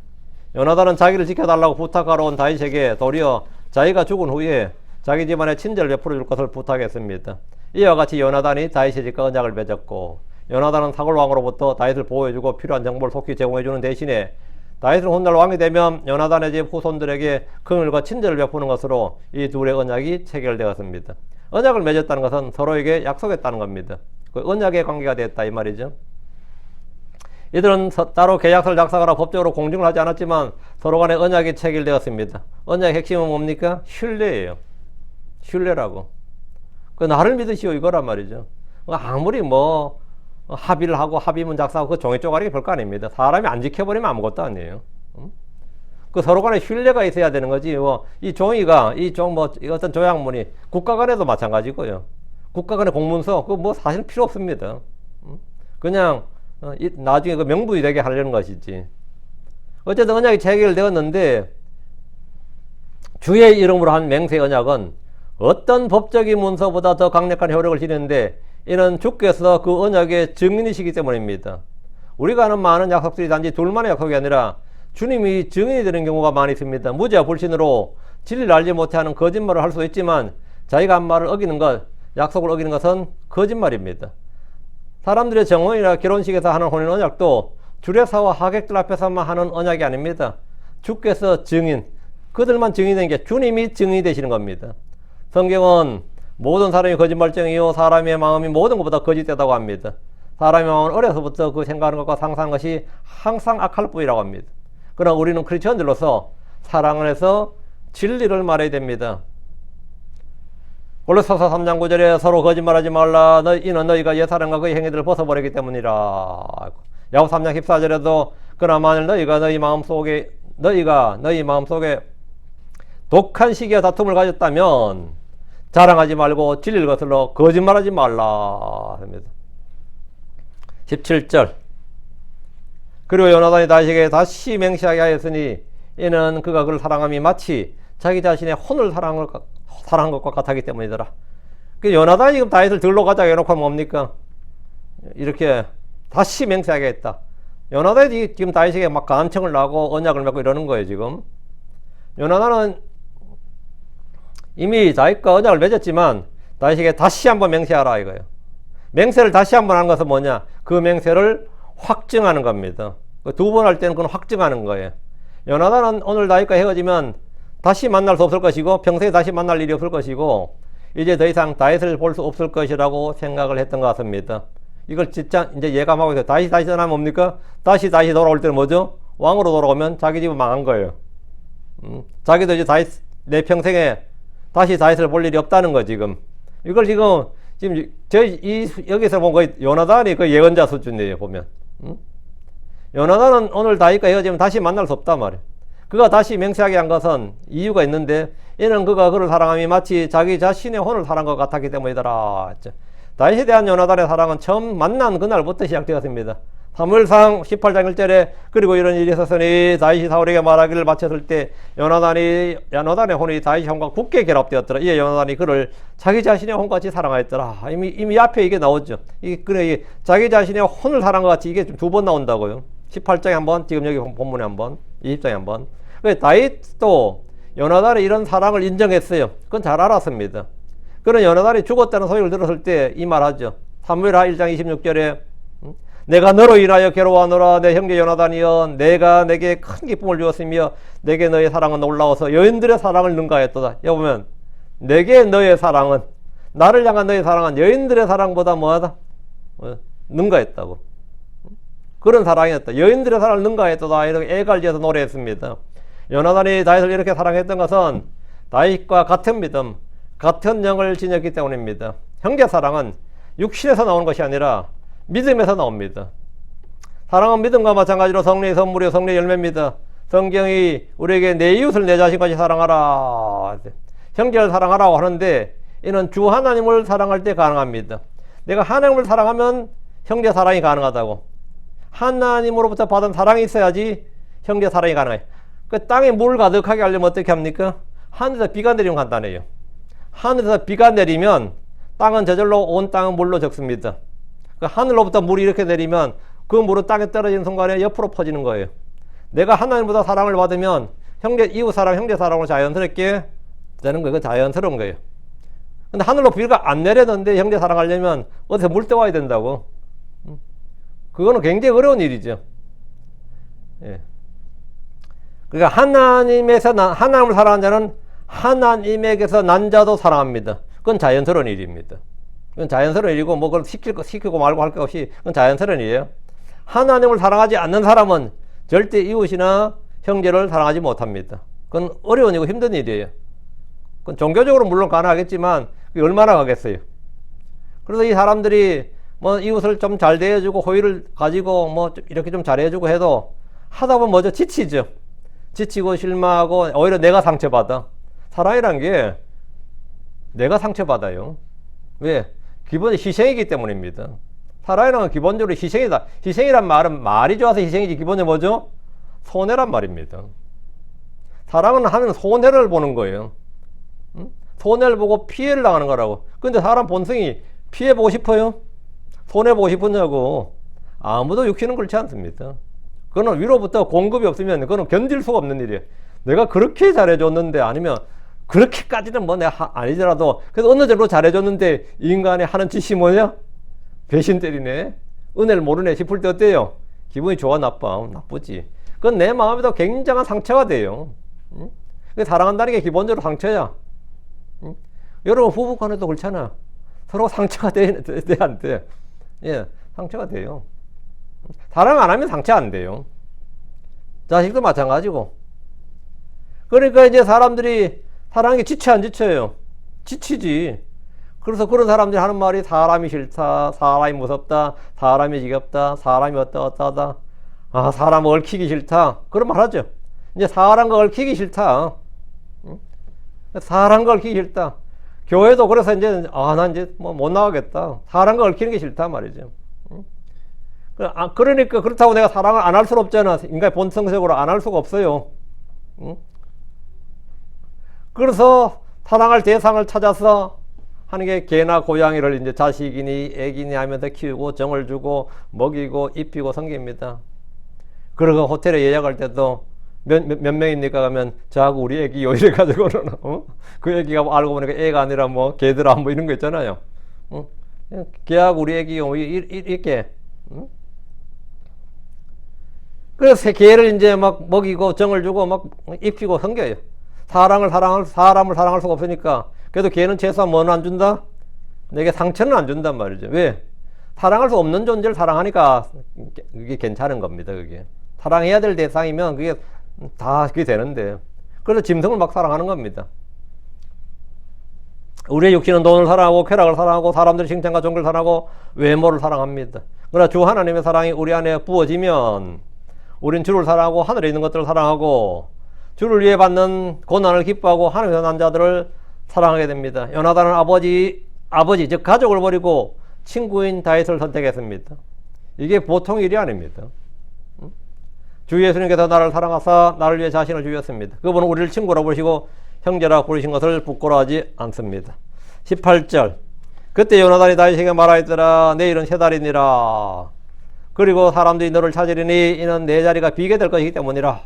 요나단은 자기를 지켜달라고 부탁하러 온 다윗에게 도리어 자기가 죽은 후에 자기 집안에 친절을 베풀어 줄 것을 부탁했습니다. 이와 같이 요나단이 다윗의 집과 언약을 맺었고, 요나단은 사울 왕으로부터 다윗을 보호해주고 필요한 정보를 속히 제공해주는 대신에 다윗은 훗날 왕이 되면 요나단의 집 후손들에게 긍휼과 친절을 베푸는 것으로 이 둘의 언약이 체결되었습니다. 언약을 맺었다는 것은 서로에게 약속했다는 겁니다. 그 언약의 관계가 됐다 이 말이죠. 이들은 따로 계약서를 작성하라 법적으로 공증을 하지 않았지만 서로 간에 언약이 체결되었습니다. 언약의 핵심은 뭡니까? 신뢰예요. 신뢰라고. 그 나를 믿으시오 이거란 말이죠. 아무리 뭐 합의를 하고 합의문 작성하고 그 종이 쪼가리가 별거 아닙니다. 사람이 안 지켜버리면 아무것도 아니에요. 그 서로 간에 신뢰가 있어야 되는 거지. 이 종이가 어떤 조약문이 국가 간에도 마찬가지고요. 국가 간의 공문서 그거 뭐 사실 필요 없습니다. 그냥 나중에 그 명분이 되게 하려는 것이지. 어쨌든 언약이 체결되었는데 주의 이름으로 한 맹세 언약은 어떤 법적인 문서보다 더 강력한 효력을 지니는데 이는 주께서 그 언약의 증인이시기 때문입니다. 우리가 하는 많은 약속들이 단지 둘만의 약속이 아니라 주님이 증인이 되는 경우가 많이 있습니다. 무지와 불신으로 진리를 알지 못하는 거짓말을 할 수도 있지만 자기가 한 말을 어기는 것, 약속을 어기는 것은 거짓말입니다. 사람들의 정혼이나 결혼식에서 하는 혼인 언약도 주례사와 하객들 앞에서만 하는 언약이 아닙니다. 주께서 증인, 그들만 증인되는 게 주님이 증인이 되시는 겁니다. 성경은 모든 사람이 거짓말쟁이요 사람의 마음이 모든 것보다 거짓되다고 합니다. 사람의 마음은 어려서부터 그 생각하는 것과 상상하는 것이 항상 악할 뿐이라고 합니다. 그러나 우리는 크리스천들로서 사랑을 해서 진리를 말해야 됩니다. 골로새서 3장 9절에 서로 거짓말하지 말라. 이는 너희가 옛사람과 그의 행위들을 벗어버리기 때문이라. 야고보서 3장 14절에도 그러나 만일 너희가 너희 마음속에 독한 시기와 다툼을 가졌다면 자랑하지 말고 진리를 거슬러 거짓말하지 말라 합니다. 17절 그리고 요나단이 다윗에게 다시 맹세하게 하였으니 이는 그가 그를 사랑함이 마치 자기 자신의 혼을 사랑한 것과 같았기 때문이더라. 그 요나단이 지금 다윗을 들러 가자고 해놓고 뭡니까? 이렇게 다시 맹세하게 했다. 요나단이 지금 다윗에게 막 간청을 나고 언약을 맺고 이러는 거예요. 지금 요나단은 이미 다윗과 언약을 맺었지만 다윗에게 다시 한번 맹세하라 이거예요. 맹세를 다시 한번 하는 것은 뭐냐? 그 맹세를 확증하는 겁니다. 두 번 할 때는 그건 확증하는 거예요. 요나단은 오늘 다윗과 헤어지면 다시 만날 수 없을 것이고 평생에 다시 만날 일이 없을 것이고 이제 더 이상 다윗을 볼 수 없을 것이라고 생각을 했던 것 같습니다. 이걸 진짜 이제 예감하고 있어요. 다시 전하면 뭡니까? 다시 돌아올 때는 뭐죠? 왕으로 돌아오면 자기 집은 망한 거예요. 자기도 이제 내 평생에 다시 다윗을 볼 일이 없다는 거 지금. 이걸 지금 여기서 본 거의 요나단이 그 예언자 수준이에요 보면. 요나단은 오늘 다윗과 헤어지면 다시 만날 수 없단 말이에요. 그가 다시 맹세하게 한 것은 이유가 있는데 이는 그가 그를 사랑함이 마치 자기 자신의 혼을 사랑한 것 같았기 때문이더라. 다윗에 대한 요나단의 사랑은 처음 만난 그날부터 시작되었습니다. 사무엘상 18장 1절에 그리고 이런 일이 있었으니 다윗이 사울에게 말하기를 마쳤을 때 요나단의 혼이 다윗의 혼과 굳게 결합되었더라. 이에 요나단이 그를 자기 자신의 혼같이 사랑하였더라. 이미 앞에 이게 나오죠. 그래 자기 자신의 혼을 사랑한 것 같이 이게 두 번 나온다고요. 18장에 한번, 지금 여기 본문에 한번, 20장에 한번. 다윗도 요나단의 이런 사랑을 인정했어요. 그건 잘 알았습니다. 그런 요나단이 죽었다는 소식을 들었을 때 이 말하죠. 사무엘하 1장 26절에 내가 너로 인하여 괴로워하노라. 내 형제 요나단이여 내가 내게 큰 기쁨을 주었으며 내게 너의 사랑은 놀라워서 여인들의 사랑을 능가했도다. 여기 보면 내게 너의 사랑은, 나를 향한 너의 사랑은 여인들의 사랑보다 뭐하다? 능가했다고. 그런 사랑이었다. 여인들의 사랑을 능가했도다. 이렇게 애갈지어서 노래했습니다. 요나단이 다윗을 이렇게 사랑했던 것은 다윗과 같은 믿음, 같은 영을 지녔기 때문입니다. 형제 사랑은 육신에서 나오는 것이 아니라 믿음에서 나옵니다. 사랑은 믿음과 마찬가지로 성령의 선물이요 성령의 열매입니다. 성경이 우리에게 내 이웃을 내 자신같이 사랑하라. 형제를 사랑하라고 하는데 이는 주 하나님을 사랑할 때 가능합니다. 내가 하나님을 사랑하면 형제 사랑이 가능하다고. 하나님으로부터 받은 사랑이 있어야지 형제 사랑이 가능해요. 그 땅에 물 가득하게 하려면 어떻게 합니까? 하늘에서 비가 내리면 간단해요. 하늘에서 비가 내리면 땅은 저절로 온 땅은 물로 적습니다. 그 하늘로부터 물이 이렇게 내리면 그 물은 땅에 떨어지는 순간에 옆으로 퍼지는 거예요. 내가 하나님보다 사랑을 받으면 이웃 사랑, 형제 사랑으로 자연스럽게 되는 거예요. 그건 자연스러운 거예요. 근데 하늘로 비가 안 내렸는데 형제 사랑하려면 어디서 물 떠와야 된다고. 그거는 굉장히 어려운 일이죠. 예. 그러니까 하나님을 사랑하는 자는 하나님에게서 난 자도 사랑합니다. 그건 자연스러운 일입니다. 그건 자연스러운 일이고, 뭐, 그걸 시키고 말고 할 것 없이, 그건 자연스러운 일이에요. 하나님을 사랑하지 않는 사람은 절대 이웃이나 형제를 사랑하지 못합니다. 그건 어려운 일이고 힘든 일이에요. 그건 종교적으로 물론 가능하겠지만, 그게 얼마나 가겠어요. 그래서 이 사람들이 뭐 이웃을 좀 잘 대해주고, 호의를 가지고, 뭐, 이렇게 좀 잘해주고 해도, 하다 보면 뭐죠? 지치죠. 지치고 실망하고, 오히려 내가 상처받아. 사랑이란 게, 내가 상처받아요. 왜? 기본이 희생이기 때문입니다. 사랑이라는 건 기본적으로 희생이다. 희생이란 말은 말이 좋아서 희생이지 기본적으로 뭐죠? 손해란 말입니다. 사랑은 하면 손해를 보는 거예요. 손해를 보고 피해를 당하는 거라고. 근데 사람 본성이 피해 보고 싶어요? 손해 보고 싶으냐고. 아무도 육신은 그렇지 않습니다. 그거는 위로부터 공급이 없으면 그거는 견딜 수가 없는 일이에요. 내가 그렇게 잘해줬는데 아니면 그렇게까지는 뭐 내가 아니더라도 그래서 어느 정도 잘해줬는데 이 인간이 하는 짓이 뭐냐? 배신 때리네. 은혜를 모르네 싶을 때 어때요? 기분이 좋아 나빠? 나쁘지. 그건 내 마음에도 굉장한 상처가 돼요. 응? 사랑한다는 게 기본적으로 상처야. 응? 여러분 부부 간에도 그렇잖아. 서로 상처가 돼 안 돼? 예, 상처가 돼요. 사랑 안 하면 상처 안 돼요. 자식도 마찬가지고. 그러니까 이제 사람들이 사랑하는 게 지쳐 안 지쳐요? 지치지. 그래서 그런 사람들이 하는 말이 사람이 싫다, 사람이 무섭다, 사람이 지겹다, 사람이 어떠하다, 아, 사람 얽히기 싫다. 그런 말 하죠. 이제 사람과 얽히기 싫다. 사람과 얽히기 싫다. 교회도 그래서 이제, 난 이제 뭐 못 나가겠다. 사람과 얽히는 게 싫다 말이죠. 그러니까 그렇다고 내가 사랑을 안 할 수는 없잖아. 인간의 본성적으로 안 할 수가 없어요. 그래서 사랑할 대상을 찾아서 하는 게 개나 고양이를 이제 자식이니 애기니 하면서 키우고 정을 주고 먹이고 입히고 섬깁니다. 그리고 호텔에 예약할 때도 몇 명입니까? 가면 저하고 우리 애기요 이래가지고는 그 애기가 알고 보니까 애가 아니라 뭐 개들아 뭐 이런 거 있잖아요. 걔하고 우리 애기요 이렇게. 그래서 개를 이제 막 먹이고 정을 주고 막 입히고 섬겨요. 사람을 사랑할 수가 없으니까. 그래도 걔는 최소한 뭐는 안 준다? 내게 상처는 안 준단 말이죠. 왜? 사랑할 수 없는 존재를 사랑하니까 그게 괜찮은 겁니다. 그게 사랑해야 될 대상이면 그게 다 그게 되는데. 그래서 짐승을 막 사랑하는 겁니다. 우리의 육신은 돈을 사랑하고 쾌락을 사랑하고 사람들의 칭찬과 존경을 사랑하고 외모를 사랑합니다. 그러나 주 하나님의 사랑이 우리 안에 부어지면 우린 주를 사랑하고 하늘에 있는 것들을 사랑하고 주를 위해 받는 고난을 기뻐하고 하나님의 난 자들을 사랑하게 됩니다. 요나단은 아버지 즉 가족을 버리고 친구인 다윗을 선택했습니다. 이게 보통 일이 아닙니다. 주 예수님께서 나를 사랑하사 나를 위해 자신을 주셨습니다. 그분은 우리를 친구라 부르시고 형제라 부르신 것을 부끄러워하지 않습니다. 18절 그때 요나단이 다윗에게 말하였더라. 내일은 세 달이니라. 그리고 사람들이 너를 찾으리니 이는 내 자리가 비게 될 것이기 때문이라.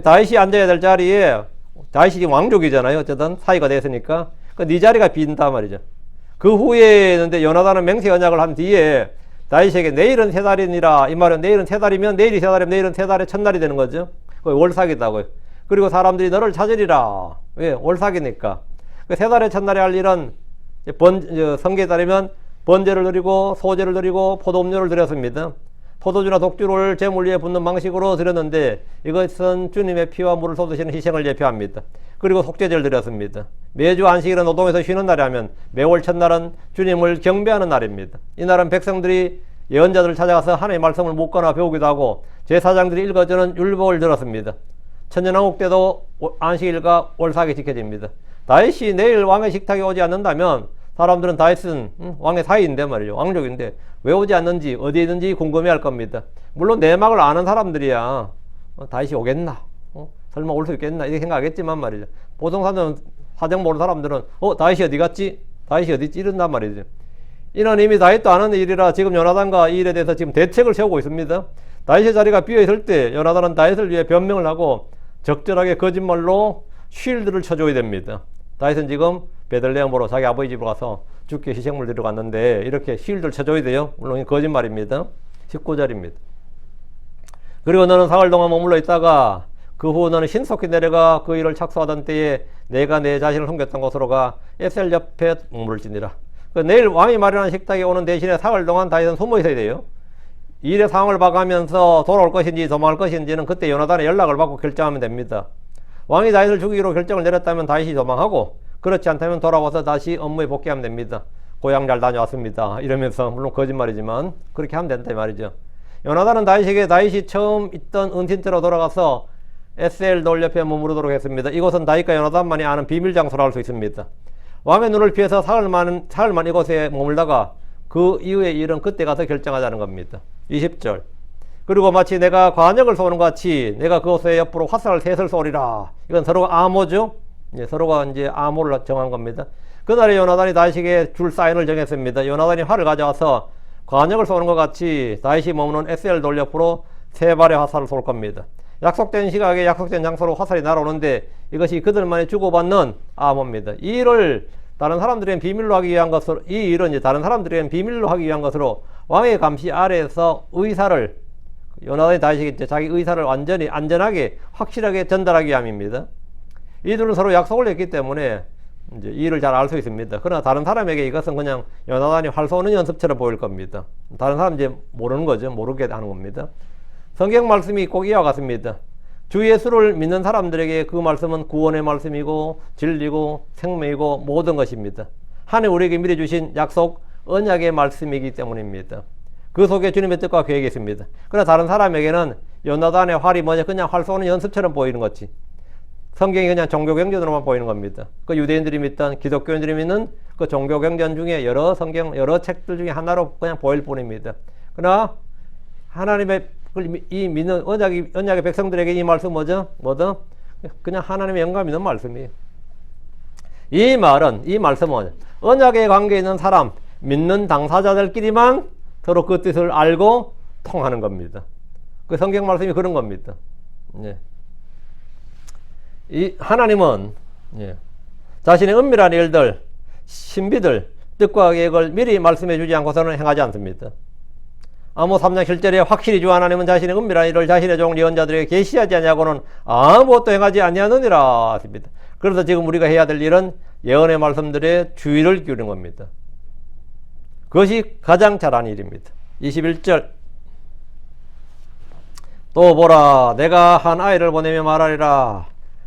다윗이 앉아야 될 자리에 다윗이 지금 왕족이잖아요. 어쨌든 사이가 됐으니까 네 자리가 빈다 말이죠. 그 후에 있는데 요나단은 맹세 언약을 한 뒤에 다윗에게 내일은 세 달이니라. 이 말은 내일은 세 달이면 내일이 세 달이면 내일은 세 달의 첫날이 되는 거죠. 월삭이다고요. 그리고 사람들이 너를 찾으리라. 왜? 월삭이니까. 세 달의 첫날에 할 일은 성경에 따르면 번제를 드리고 소제를 드리고 포도음료를 드렸습니다. 포도주나 독주를 제물 위에 붓는 방식으로 드렸는데 이것은 주님의 피와 물을 쏟으시는 희생을 예표합니다. 그리고 속죄제를 드렸습니다. 매주 안식일은 노동에서 쉬는 날이 하면 매월 첫날은 주님을 경배하는 날입니다. 이날은 백성들이 예언자들을 찾아가서 하나님의 말씀을 묻거나 배우기도 하고 제사장들이 읽어주는 율법을 들었습니다. 천년왕국 때도 안식일과 월삭이 지켜집니다. 다윗이 내일 왕의 식탁에 오지 않는다면 사람들은 다윗은 왕의 사이인데 말이죠. 왕족인데 왜 오지 않는지 어디에 있는지 궁금해할 겁니다. 물론 내막을 아는 사람들이야 다윗이 오겠나? 설마 올 수 있겠나? 이렇게 생각하겠지만 말이죠. 보통 사정 모르는 사람들은 다윗이 어디 갔지? 다윗이 어디 있지? 이런단 말이죠. 이는 이미 다윗도 아는 일이라 지금 요나단과 이 일에 대해서 지금 대책을 세우고 있습니다. 다윗의 자리가 비어있을 때 요나단은 다윗을 위해 변명을 하고 적절하게 거짓말로 쉴드를 쳐줘야 됩니다. 다윗은 지금 베들레헴으로 자기 아버지 집으로 가서 죽게 희생물 드리러 갔는데 이렇게 쉴드를 쳐줘야 돼요. 물론 거짓말입니다. 19절입니다. 그리고 너는 사흘 동안 머물러 있다가 그 후 너는 신속히 내려가 그 일을 착수하던 때에 내가 내 자신을 숨겼던 곳으로 가 에셀 옆에 머물지니라. 내일 왕이 마련한 식탁에 오는 대신에 사흘 동안 다윗은 숨어 있어야 돼요. 일의 상황을 봐가면서 돌아올 것인지 도망할 것인지는 그때 요나단의 연락을 받고 결정하면 됩니다. 왕이 다윗을 죽이기로 결정을 내렸다면 다윗이 도망하고 그렇지 않다면 돌아와서 다시 업무에 복귀하면 됩니다. 고향 잘 다녀왔습니다. 이러면서 물론 거짓말이지만 그렇게 하면 된다 이 말이죠. 요나단은 다윗에게 다윗이 처음 있던 은틴트로 돌아가서 에셀 돌 옆에 머무르도록 했습니다. 이곳은 다윗과 요나단만이 아는 비밀 장소라 할 수 있습니다. 왕의 눈을 피해서 사흘만 이곳에 머물다가 그 이후의 일은 그때 가서 결정하자는 겁니다. 20절. 그리고 마치 내가 관역을 쏘는 것 같이 내가 그곳에 옆으로 화살 셋을 쏘리라. 이건 서로가 암호죠. 서로가 이제 암호를 정한 겁니다. 그날에 요나단이 다윗에게 줄 사인을 정했습니다. 요나단이 활을 가져와서 관역을 쏘는 것 같이 다윗이 머무는 에셀 돌 옆으로 3발의 화살을 쏠 겁니다. 약속된 시각에 약속된 장소로 화살이 날아오는데 이것이 그들만이 주고받는 암호입니다. 이 일을 다른 사람들에겐 비밀로 하기 위한 것으로, 이 일은 이제 다른 사람들에겐 비밀로 하기 위한 것으로 왕의 감시 아래에서 의사를, 요나단이 다윗에게 자기 의사를 완전히 안전하게 확실하게 전달하기 위함입니다. 이들은 서로 약속을 했기 때문에 이제 이 일을 잘 알 수 있습니다. 그러나 다른 사람에게 이것은 그냥 요나단이 활 쏘는 연습처럼 보일 겁니다. 다른 사람 이제 모르는 거죠. 모르게 하는 겁니다. 성경 말씀이 꼭 이와 같습니다. 주 예수를 믿는 사람들에게 그 말씀은 구원의 말씀이고 진리고 생명이고 모든 것입니다. 하나님 우리에게 미리 주신 약속 언약의 말씀이기 때문입니다. 그 속에 주님의 뜻과 계획이 있습니다. 그러나 다른 사람에게는 요나단의 활이 뭐냐 그냥 활 쏘는 연습처럼 보이는 거지. 성경이 그냥 종교경전으로만 보이는 겁니다. 그 유대인들이 믿던 기독교인들이 믿는 그 종교경전 중에 여러 성경 여러 책들 중에 하나로 그냥 보일 뿐입니다. 그러나 하나님의 이 믿는 언약의 백성들에게 이 말씀 뭐죠? 그냥 하나님의 영감 있는 말씀이에요. 이 말씀은 언약의 관계에 있는 사람, 믿는 당사자들끼리만 서로 그 뜻을 알고 통하는 겁니다. 그 성경 말씀이 그런 겁니다. 예. 이 하나님은 자신의 은밀한 일들, 신비들, 뜻과 계획을 미리 말씀해 주지 않고서는 행하지 않습니다. 아모스 3장 7절에 확실히 주 하나님은 자신의 은밀한 일을 자신의 종 예언자들에게 계시하지 아니하고는 아무것도 행하지 아니하느니라 했습니다. 그래서 지금 우리가 해야 될 일은 예언의 말씀들의 주의를 기울이는 겁니다. 그것이 가장 잘한 일입니다. 21절. 또 보라, 내가 한 아이를 보내며 말하리라.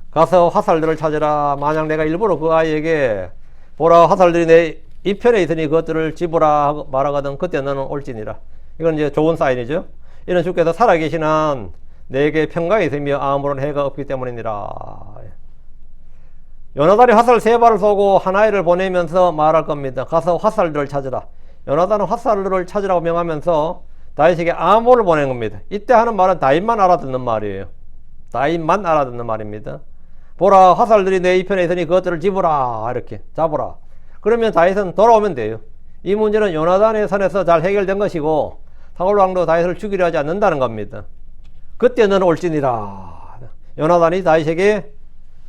가서 화살들을 찾으라. 만약 내가 일부러 그 아이에게 보라, 화살들이 내 이편에 있으니 그것들을 집으라 말하거든 그때 너는 올지니라. 이건 이제 좋은 사인이죠. 이는 주께서 살아계신 한 내게 평강이 있으며 아무런 해가 없기 때문이니라. 요나단이 화살 3발을 쏘고 한 아이를 보내면서 말할 겁니다. 가서 화살들을 찾으라. 요나단은 화살들을 찾으라고 명하면서 다윗에게 암호를 보낸 겁니다. 이때 하는 말은 다윗만 알아듣는 말이에요. 다윗만 알아듣는 말입니다. 보라, 화살들이 내 이편에 있으니 그것들을 집으라. 이렇게 잡으라. 그러면 다윗은 돌아오면 돼요. 이 문제는 요나단의 선에서 잘 해결된 것이고 사울 왕도 다윗을 죽이려 하지 않는다는 겁니다. 그때 너는 올지니라. 요나단이 다윗에게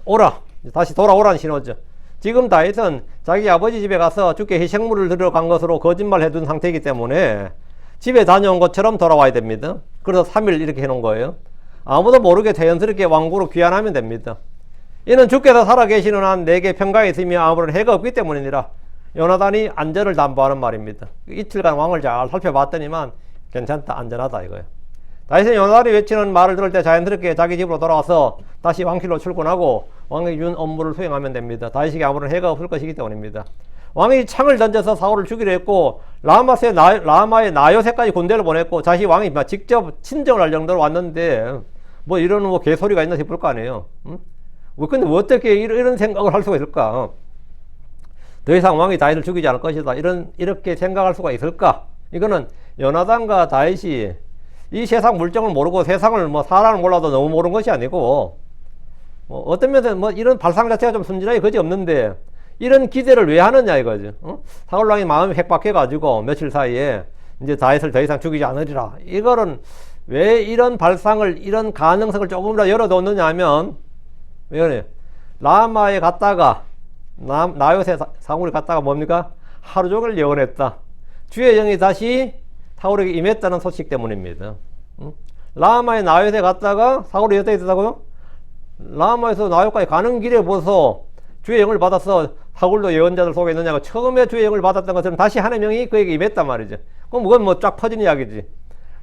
오라, 다시 돌아오라는 신호죠. 지금 다윗은 자기 아버지 집에 가서 주께 희생물을 드리러 간 것으로 거짓말 해둔 상태이기 때문에 집에 다녀온 것처럼 돌아와야 됩니다. 그래서 3일 이렇게 해놓은 거예요. 아무도 모르게 자연스럽게 왕국으로 귀환하면 됩니다. 이는 주께서 살아계시는 한 내게 평강이 있으며 아무런 해가 없기 때문이니라. 요나단이 안전을 담보하는 말입니다. 이틀간 왕을 잘 살펴봤더니만 괜찮다, 안전하다 이거예요. 다윗은 요나단이 외치는 말을 들을 때 자연스럽게 자기 집으로 돌아와서 다시 왕실로 출근하고 왕이 준 업무를 수행하면 됩니다. 다윗에게 아무런 해가 없을 것이기 때문입니다. 왕이 창을 던져서 사울을 죽이려 했고 라마의 나요새까지 군대를 보냈고 자신 왕이 직접 친정을 할 정도로 왔는데 뭐 이런 개소리가 있나 싶을 거 아니에요. 응? 근데 어떻게 이런 생각을 할 수가 있을까? 더 이상 왕이 다윗을 죽이지 않을 것이다. 이렇게 생각할 수가 있을까? 이거는 요나단과 다윗이 이 세상 물정을 모르고 세상을 사람을 몰라도 너무 모르는 것이 아니고 어떤 면에서 이런 발상 자체가 좀 순진하게 그지 없는데 이런 기대를 왜 하느냐 이거죠. 사울 왕이 마음이 핵박해가지고 며칠 사이에 이제 다윗을 더 이상 죽이지 않으리라. 이거는 왜 이런 발상을, 이런 가능성을 조금이라도 열어뒀느냐 하면, 왜 그래요? 라마에 갔다가, 나요새 사울이 갔다가 뭡니까? 하루 종일 예언했다. 주의 영이 다시 사울에게 임했다는 소식 때문입니다. 라마에 나요새 갔다가 사울이 어떻게 됐다고요? 라마에서 나요까지 가는 길에 보소 주의 영을 받아서 사울도 예언자들 속에 있느냐고 처음에 주의 영을 받았던 것처럼 다시 하나님의 영이 그에게 임했단 말이죠. 그럼 그건 뭐 쫙 퍼진 이야기지.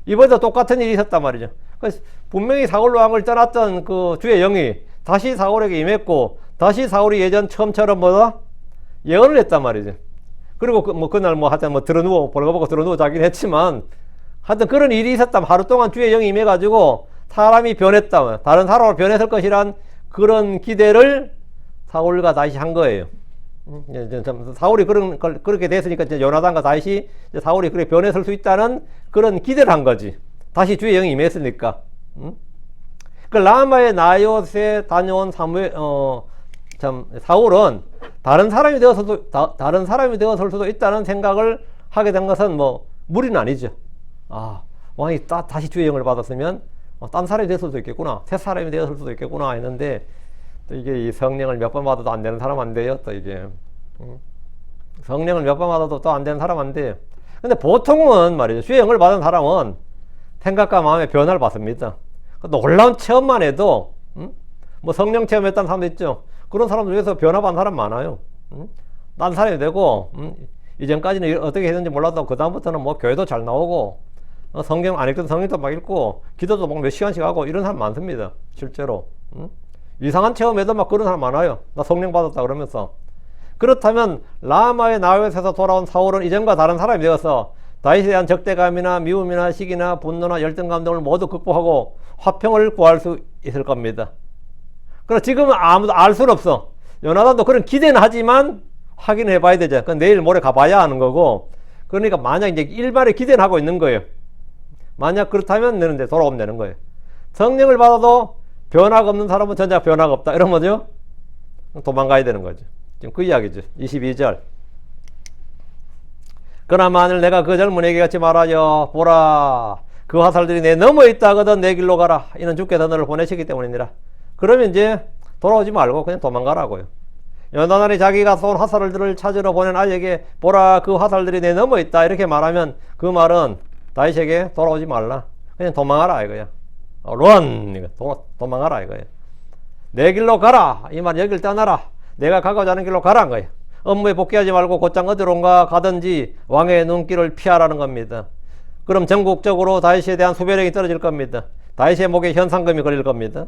이번에도 똑같은 일이 있었단 말이죠. 그래서 분명히 사울 왕을 떠났던 그 주의 영이 다시 사울에게 임했고, 다시 사울이 예전 처음처럼 뭐다? 예언을 했단 말이죠. 그리고 그날 하여튼 들어누워, 벌거벗고 들어누워 자긴 했지만, 하여튼 그런 일이 있었다면 하루 동안 주의 영이 임해가지고 사람이 변했다. 다른 사람으로 변했을 것이란 그런 기대를 사울과 다윗이 한 거예요. 사울이 그렇게 됐으니까 요나단과 다윗이 사울이 그렇게 변했을 수 있다는 그런 기대를 한 거지. 다시 주의 영이 임했으니까. 그 라마의 나요새 다녀온 사울은 다른 사람이 되었을 수도 있다는 생각을 하게 된 것은 뭐 무리는 아니죠. 왕이 다시 주의 영을 받았으면 딴 사람이 됐을 수도 있겠구나, 새 사람이 되었을 수도 있겠구나 했는데, 또 이게 이 성령을 몇 번 받아도 안 되는 사람 안 돼요. 또 이게 성령을 몇 번 받아도 또 안 되는 사람 안 돼요. 근데 보통은 말이죠, 주의 영을 받은 사람은 생각과 마음의 변화를 받습니다. 놀라운 체험만 해도 뭐 성령 체험했다는 사람도 있죠. 그런 사람 중에서 변화받은 사람 많아요. 딴 사람이 되고 이전까지는 어떻게 했는지 몰라도 그 다음부터는 뭐 교회도 잘 나오고 성경 안 읽던 성경도 막 읽고 기도도 막 몇 시간씩 하고 이런 사람 많습니다. 실제로 이상한 체험에도 막 그런 사람 많아요. 나 성령 받았다 그러면서. 그렇다면 라마의 나요새에서 돌아온 사울은 이전과 다른 사람이 되어서 다윗에 대한 적대감이나 미움이나 시기나 분노나 열등감 등을 모두 극복하고 화평을 구할 수 있을 겁니다. 그러나 지금은 아무도 알 수는 없어. 요나단도 그런 기대는 하지만 확인해 봐야 되죠. 그건 내일 모레 가봐야 하는 거고. 그러니까 만약 이제 일반의 기대는 하고 있는 거예요. 만약 그렇다면 너는 이제 돌아오면 되는 거예요. 성령을 받아도 변화가 없는 사람은 전자 변화가 없다. 이런 거죠. 도망가야 되는 거죠. 지금 그 이야기죠. 22절. 그러나 만일 내가 그 젊은이에게 같이 말하여 보라, 그 화살들이 내 넘어 있다 하거든 내 길로 가라. 이는 주께서 너를 보내시기 때문이니라. 그러면 이제 돌아오지 말고 그냥 도망가라고요. 요나단이 자기가 쏜 화살들을 찾으러 보낸 아이에게 보라, 그 화살들이 내 넘어 있다 이렇게 말하면 그 말은 다윗에게 돌아오지 말라, 그냥 도망하라 이거야. run, 도망하라 이거야. 내 길로 가라, 이 말 여길 떠나라, 내가 가고자 하는 길로 가라는 거야. 업무에 복귀하지 말고 곧장 어디론가 가든지 왕의 눈길을 피하라는 겁니다. 그럼 전국적으로 다윗에 대한 수배령이 떨어질 겁니다. 다윗의 목에 현상금이 걸릴 겁니다.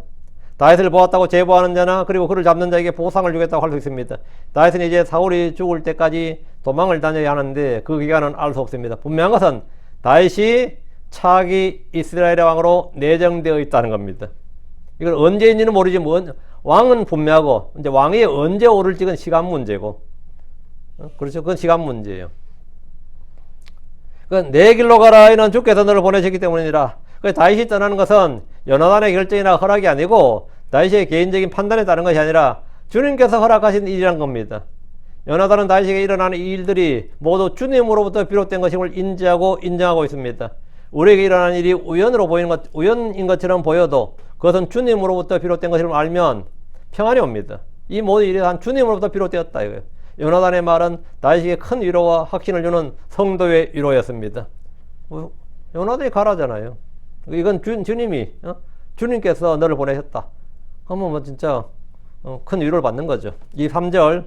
다윗을 보았다고 제보하는 자나 그리고 그를 잡는 자에게 보상을 주겠다고 할 수 있습니다. 다윗은 이제 사울이 죽을 때까지 도망을 다녀야 하는데 그 기간은 알 수 없습니다. 분명한 것은 다윗이 차기 이스라엘의 왕으로 내정되어 있다는 겁니다. 이걸 언제인지는 모르지만 왕은 분명하고 이제 왕이 언제 오를지는 시간 문제고, 그렇죠? 그건 시간 문제예요. 그건 내 길로 가라, 이는 주께서 너를 보내셨기 때문이라. 다윗이 떠나는 것은 요나단의 결정이나 허락이 아니고 다윗의 개인적인 판단에 따른 것이 아니라 주님께서 허락하신 일이란 겁니다. 요나단은 다윗에게 일어나는 이 일들이 모두 주님으로부터 비롯된 것임을 인지하고 인정하고 있습니다. 우리에게 일어나는 일이 우연인 것처럼 보여도 그것은 주님으로부터 비롯된 것임을 알면 평안이 옵니다. 이 모든 일이 다 주님으로부터 비롯되었다 이거예요. 요나단의 말은 다윗에게 큰 위로와 확신을 주는 성도의 위로였습니다. 요나단이 가라잖아요. 이건 주님께서 너를 보내셨다 하면 뭐 진짜 큰 위로를 받는 거죠. 이 3절,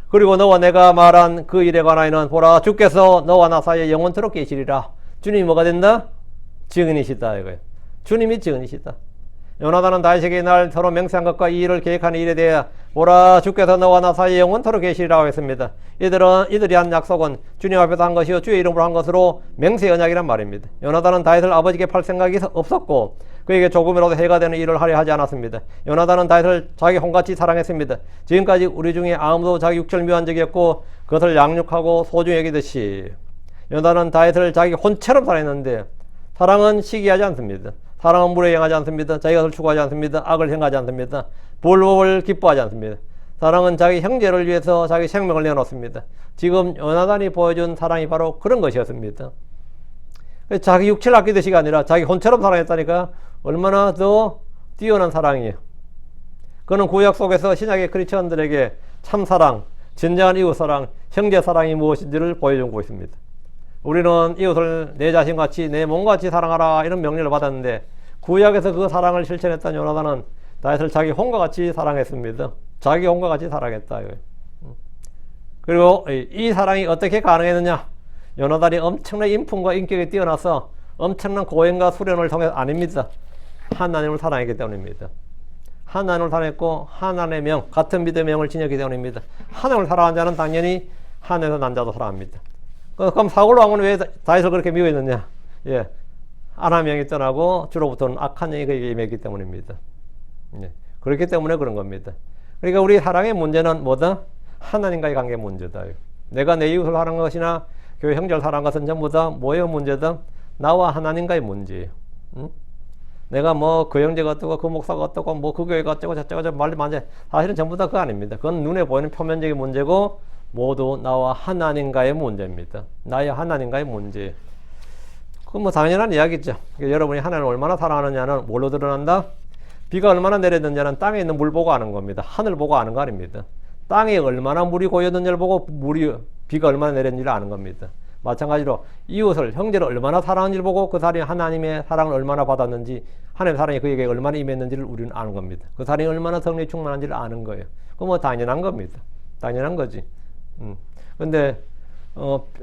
그리고 너와 내가 말한 그 일에 관하여는 보라, 주께서 너와 나 사이에 영원토록 계시리라. 주님이 뭐가 된다? 증인이시다 이거예요. 주님이 증인이시다. 요나단은 다윗에게 날 서로 맹세한 것과 이 일을 계획하는 일에 대해 보라, 주께서 너와 나 사이에 영원토록 계시리라고 했습니다. 이들이 한 약속은 주님 앞에서 한 것이요 주의 이름으로 한 것으로 맹세 언약이란 말입니다. 요나단은 다윗을 아버지께 팔 생각이 없었고 그에게 조금이라도 해가 되는 일을 하려 하지 않았습니다. 요나단은 다윗을 자기 혼같이 사랑했습니다. 지금까지 우리 중에 아무도 자기 육체를 미워한 적이 없고 그것을 양육하고 소중히 여기듯이 요나단은 다윗을 자기 혼처럼 사랑했는데, 사랑은 시기하지 않습니다. 사랑은 물에 행하지 않습니다. 자기 것을 추구하지 않습니다. 악을 행하지 않습니다. 불법을 기뻐하지 않습니다. 사랑은 자기 형제를 위해서 자기 생명을 내놓습니다. 지금 요나단이 보여준 사랑이 바로 그런 것이었습니다. 자기 육체를 아끼듯이가 아니라 자기 혼처럼 사랑했다니까 얼마나 더 뛰어난 사랑이에요. 그는 구약 속에서 신약의 크리스천들에게 참사랑, 진정한 이웃사랑, 형제사랑이 무엇인지를 보여주고 있습니다. 우리는 이웃을 내 자신같이 내 몸같이 사랑하라 이런 명령을 받았는데 구약에서 그 사랑을 실천했던 요나단은 다윗을 자기 혼과 같이 사랑했습니다. 자기 혼과 같이 사랑했다. 그리고 이 사랑이 어떻게 가능했느냐? 요나단이 엄청난 인품과 인격이 뛰어나서 엄청난 고행과 수련을 통해서 아닙니다. 하나님을 사랑했기 때문입니다. 하나님을 사랑했고 하나님의 명, 같은 믿음의 명을 지녔기 때문입니다. 하나님을 사랑하는 자는 당연히 하늘에서 난 자도 사랑합니다. 그럼 사울 왕은 왜 다윗을 그렇게 미워했느냐? 예, 하나님의 영이 떠나고 주로부터는 악한 영이 그에게 임했기 때문입니다. 예, 그렇기 때문에 그런 겁니다. 그러니까 우리 사랑의 문제는 뭐다? 하나님과의 관계 문제다. 내가 내 이웃을 사랑하는 것이나 교회 형제를 사랑하는 것은 전부 다 뭐의 문제다? 나와 하나님과의 문제예요. 응? 내가 뭐 그 형제가 어떠고 그 목사가 어떠고 뭐 그 교회가 어쩌고 저쩌고 말도 많지. 사실은 전부 다 그거 아닙니다. 그건 눈에 보이는 표면적인 문제고 모두 나와 하나님과의 문제입니다. 나의 하나님과의 문제. 그건 뭐 당연한 이야기죠. 그러니까 여러분이 하나님을 얼마나 사랑하느냐는 뭘로 드러난다? 비가 얼마나 내렸느냐는 땅에 있는 물 보고 아는 겁니다. 하늘 보고 아는 거 아닙니다. 땅에 얼마나 물이 고였는지를 보고 비가 얼마나 내렸는지를 아는 겁니다. 마찬가지로 이웃을, 형제를 얼마나 사랑하는지를 보고 그 사람이 하나님의 사랑을 얼마나 받았는지, 하나님의 사랑이 그에게 얼마나 임했는지를 우리는 아는 겁니다. 그 사람이 얼마나 성령이 충만한지를 아는 거예요. 그건 뭐 당연한 겁니다. 당연한 거지. 근데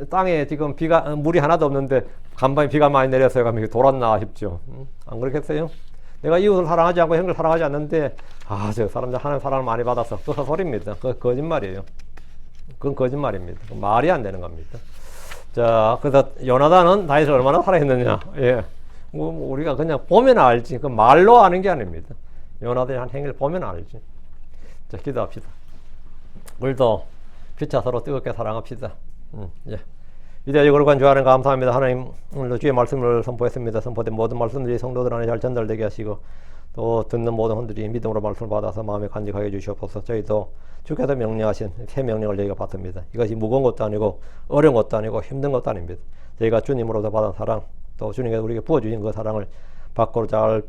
땅에 지금 물이 하나도 없는데 간밤에 비가 많이 내렸어요. 그러면 돌았나 싶죠. 안 그렇겠어요? 내가 이웃을 사랑하지 않고 형제를 사랑하지 않는데 저 사람들 하나님 사랑을 많이 받았어. 그 헛소리입니다. 그거 거짓말이에요. 그건 거짓말입니다. 말이 안 되는 겁니다. 자, 그래서 요나단은 다윗을 얼마나 사랑했느냐. 예. 뭐 우리가 그냥 보면 알지. 그 말로 아는 게 아닙니다. 요나단이 한 행위를 보면 알지. 자, 기도합시다. 우리도 피차 서로 뜨겁게 사랑합시다. 예. 이제 거룩한 주 하나님 감사합니다. 하나님 오늘도 주의 말씀을 선포했습니다. 선포된 모든 말씀들이 성도들 안에 잘 전달되게 하시고 또 듣는 모든 분들이 믿음으로 말씀을 받아서 마음에 간직하게 해주시옵소서. 저희도 주께서 명령하신 새 명령을 저희가 받습니다. 이것이 무거운 것도 아니고 어려운 것도 아니고 힘든 것도 아닙니다. 저희가 주님으로부터 받은 사랑 또 주님께서 우리에게 부어주신 그 사랑을 밖으로 잘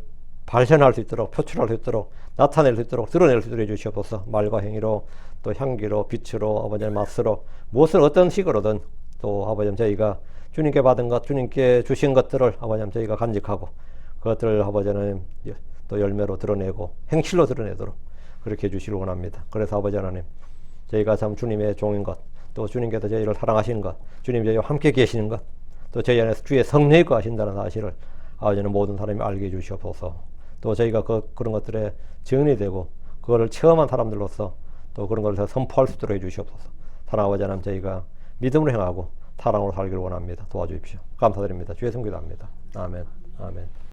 발현할 수 있도록 표출할 수 있도록 나타낼 수 있도록 드러낼 수 있도록 해주시옵소서. 말과 행위로 또 향기로 빛으로 아버지의 맛으로 무엇을 어떤 식으로든 또 아버지 저희가 주님께 받은 것 주님께 주신 것들을 아버지 저희가 간직하고 그것들을 아버지 하나님 또 열매로 드러내고 행실로 드러내도록 그렇게 해주시길 원합니다. 그래서 아버지 하나님 저희가 참 주님의 종인 것 또 주님께서 저희를 사랑하시는 것 주님 저희와 함께 계시는 것 또 저희 안에서 주의 성령이 거하신다는 사실을 아버지는 모든 사람이 알게 해주시옵소서. 또 저희가 그런 것들에 정리되고 그거를 체험한 사람들로서 또 그런 것을 선포할 수 있도록 해주시옵소서. 사랑 아버지 하나님 저희가 믿음으로 행하고 사랑으로 살기를 원합니다. 도와주십시오. 감사드립니다. 주의 성기도합니다. 아멘. 아멘.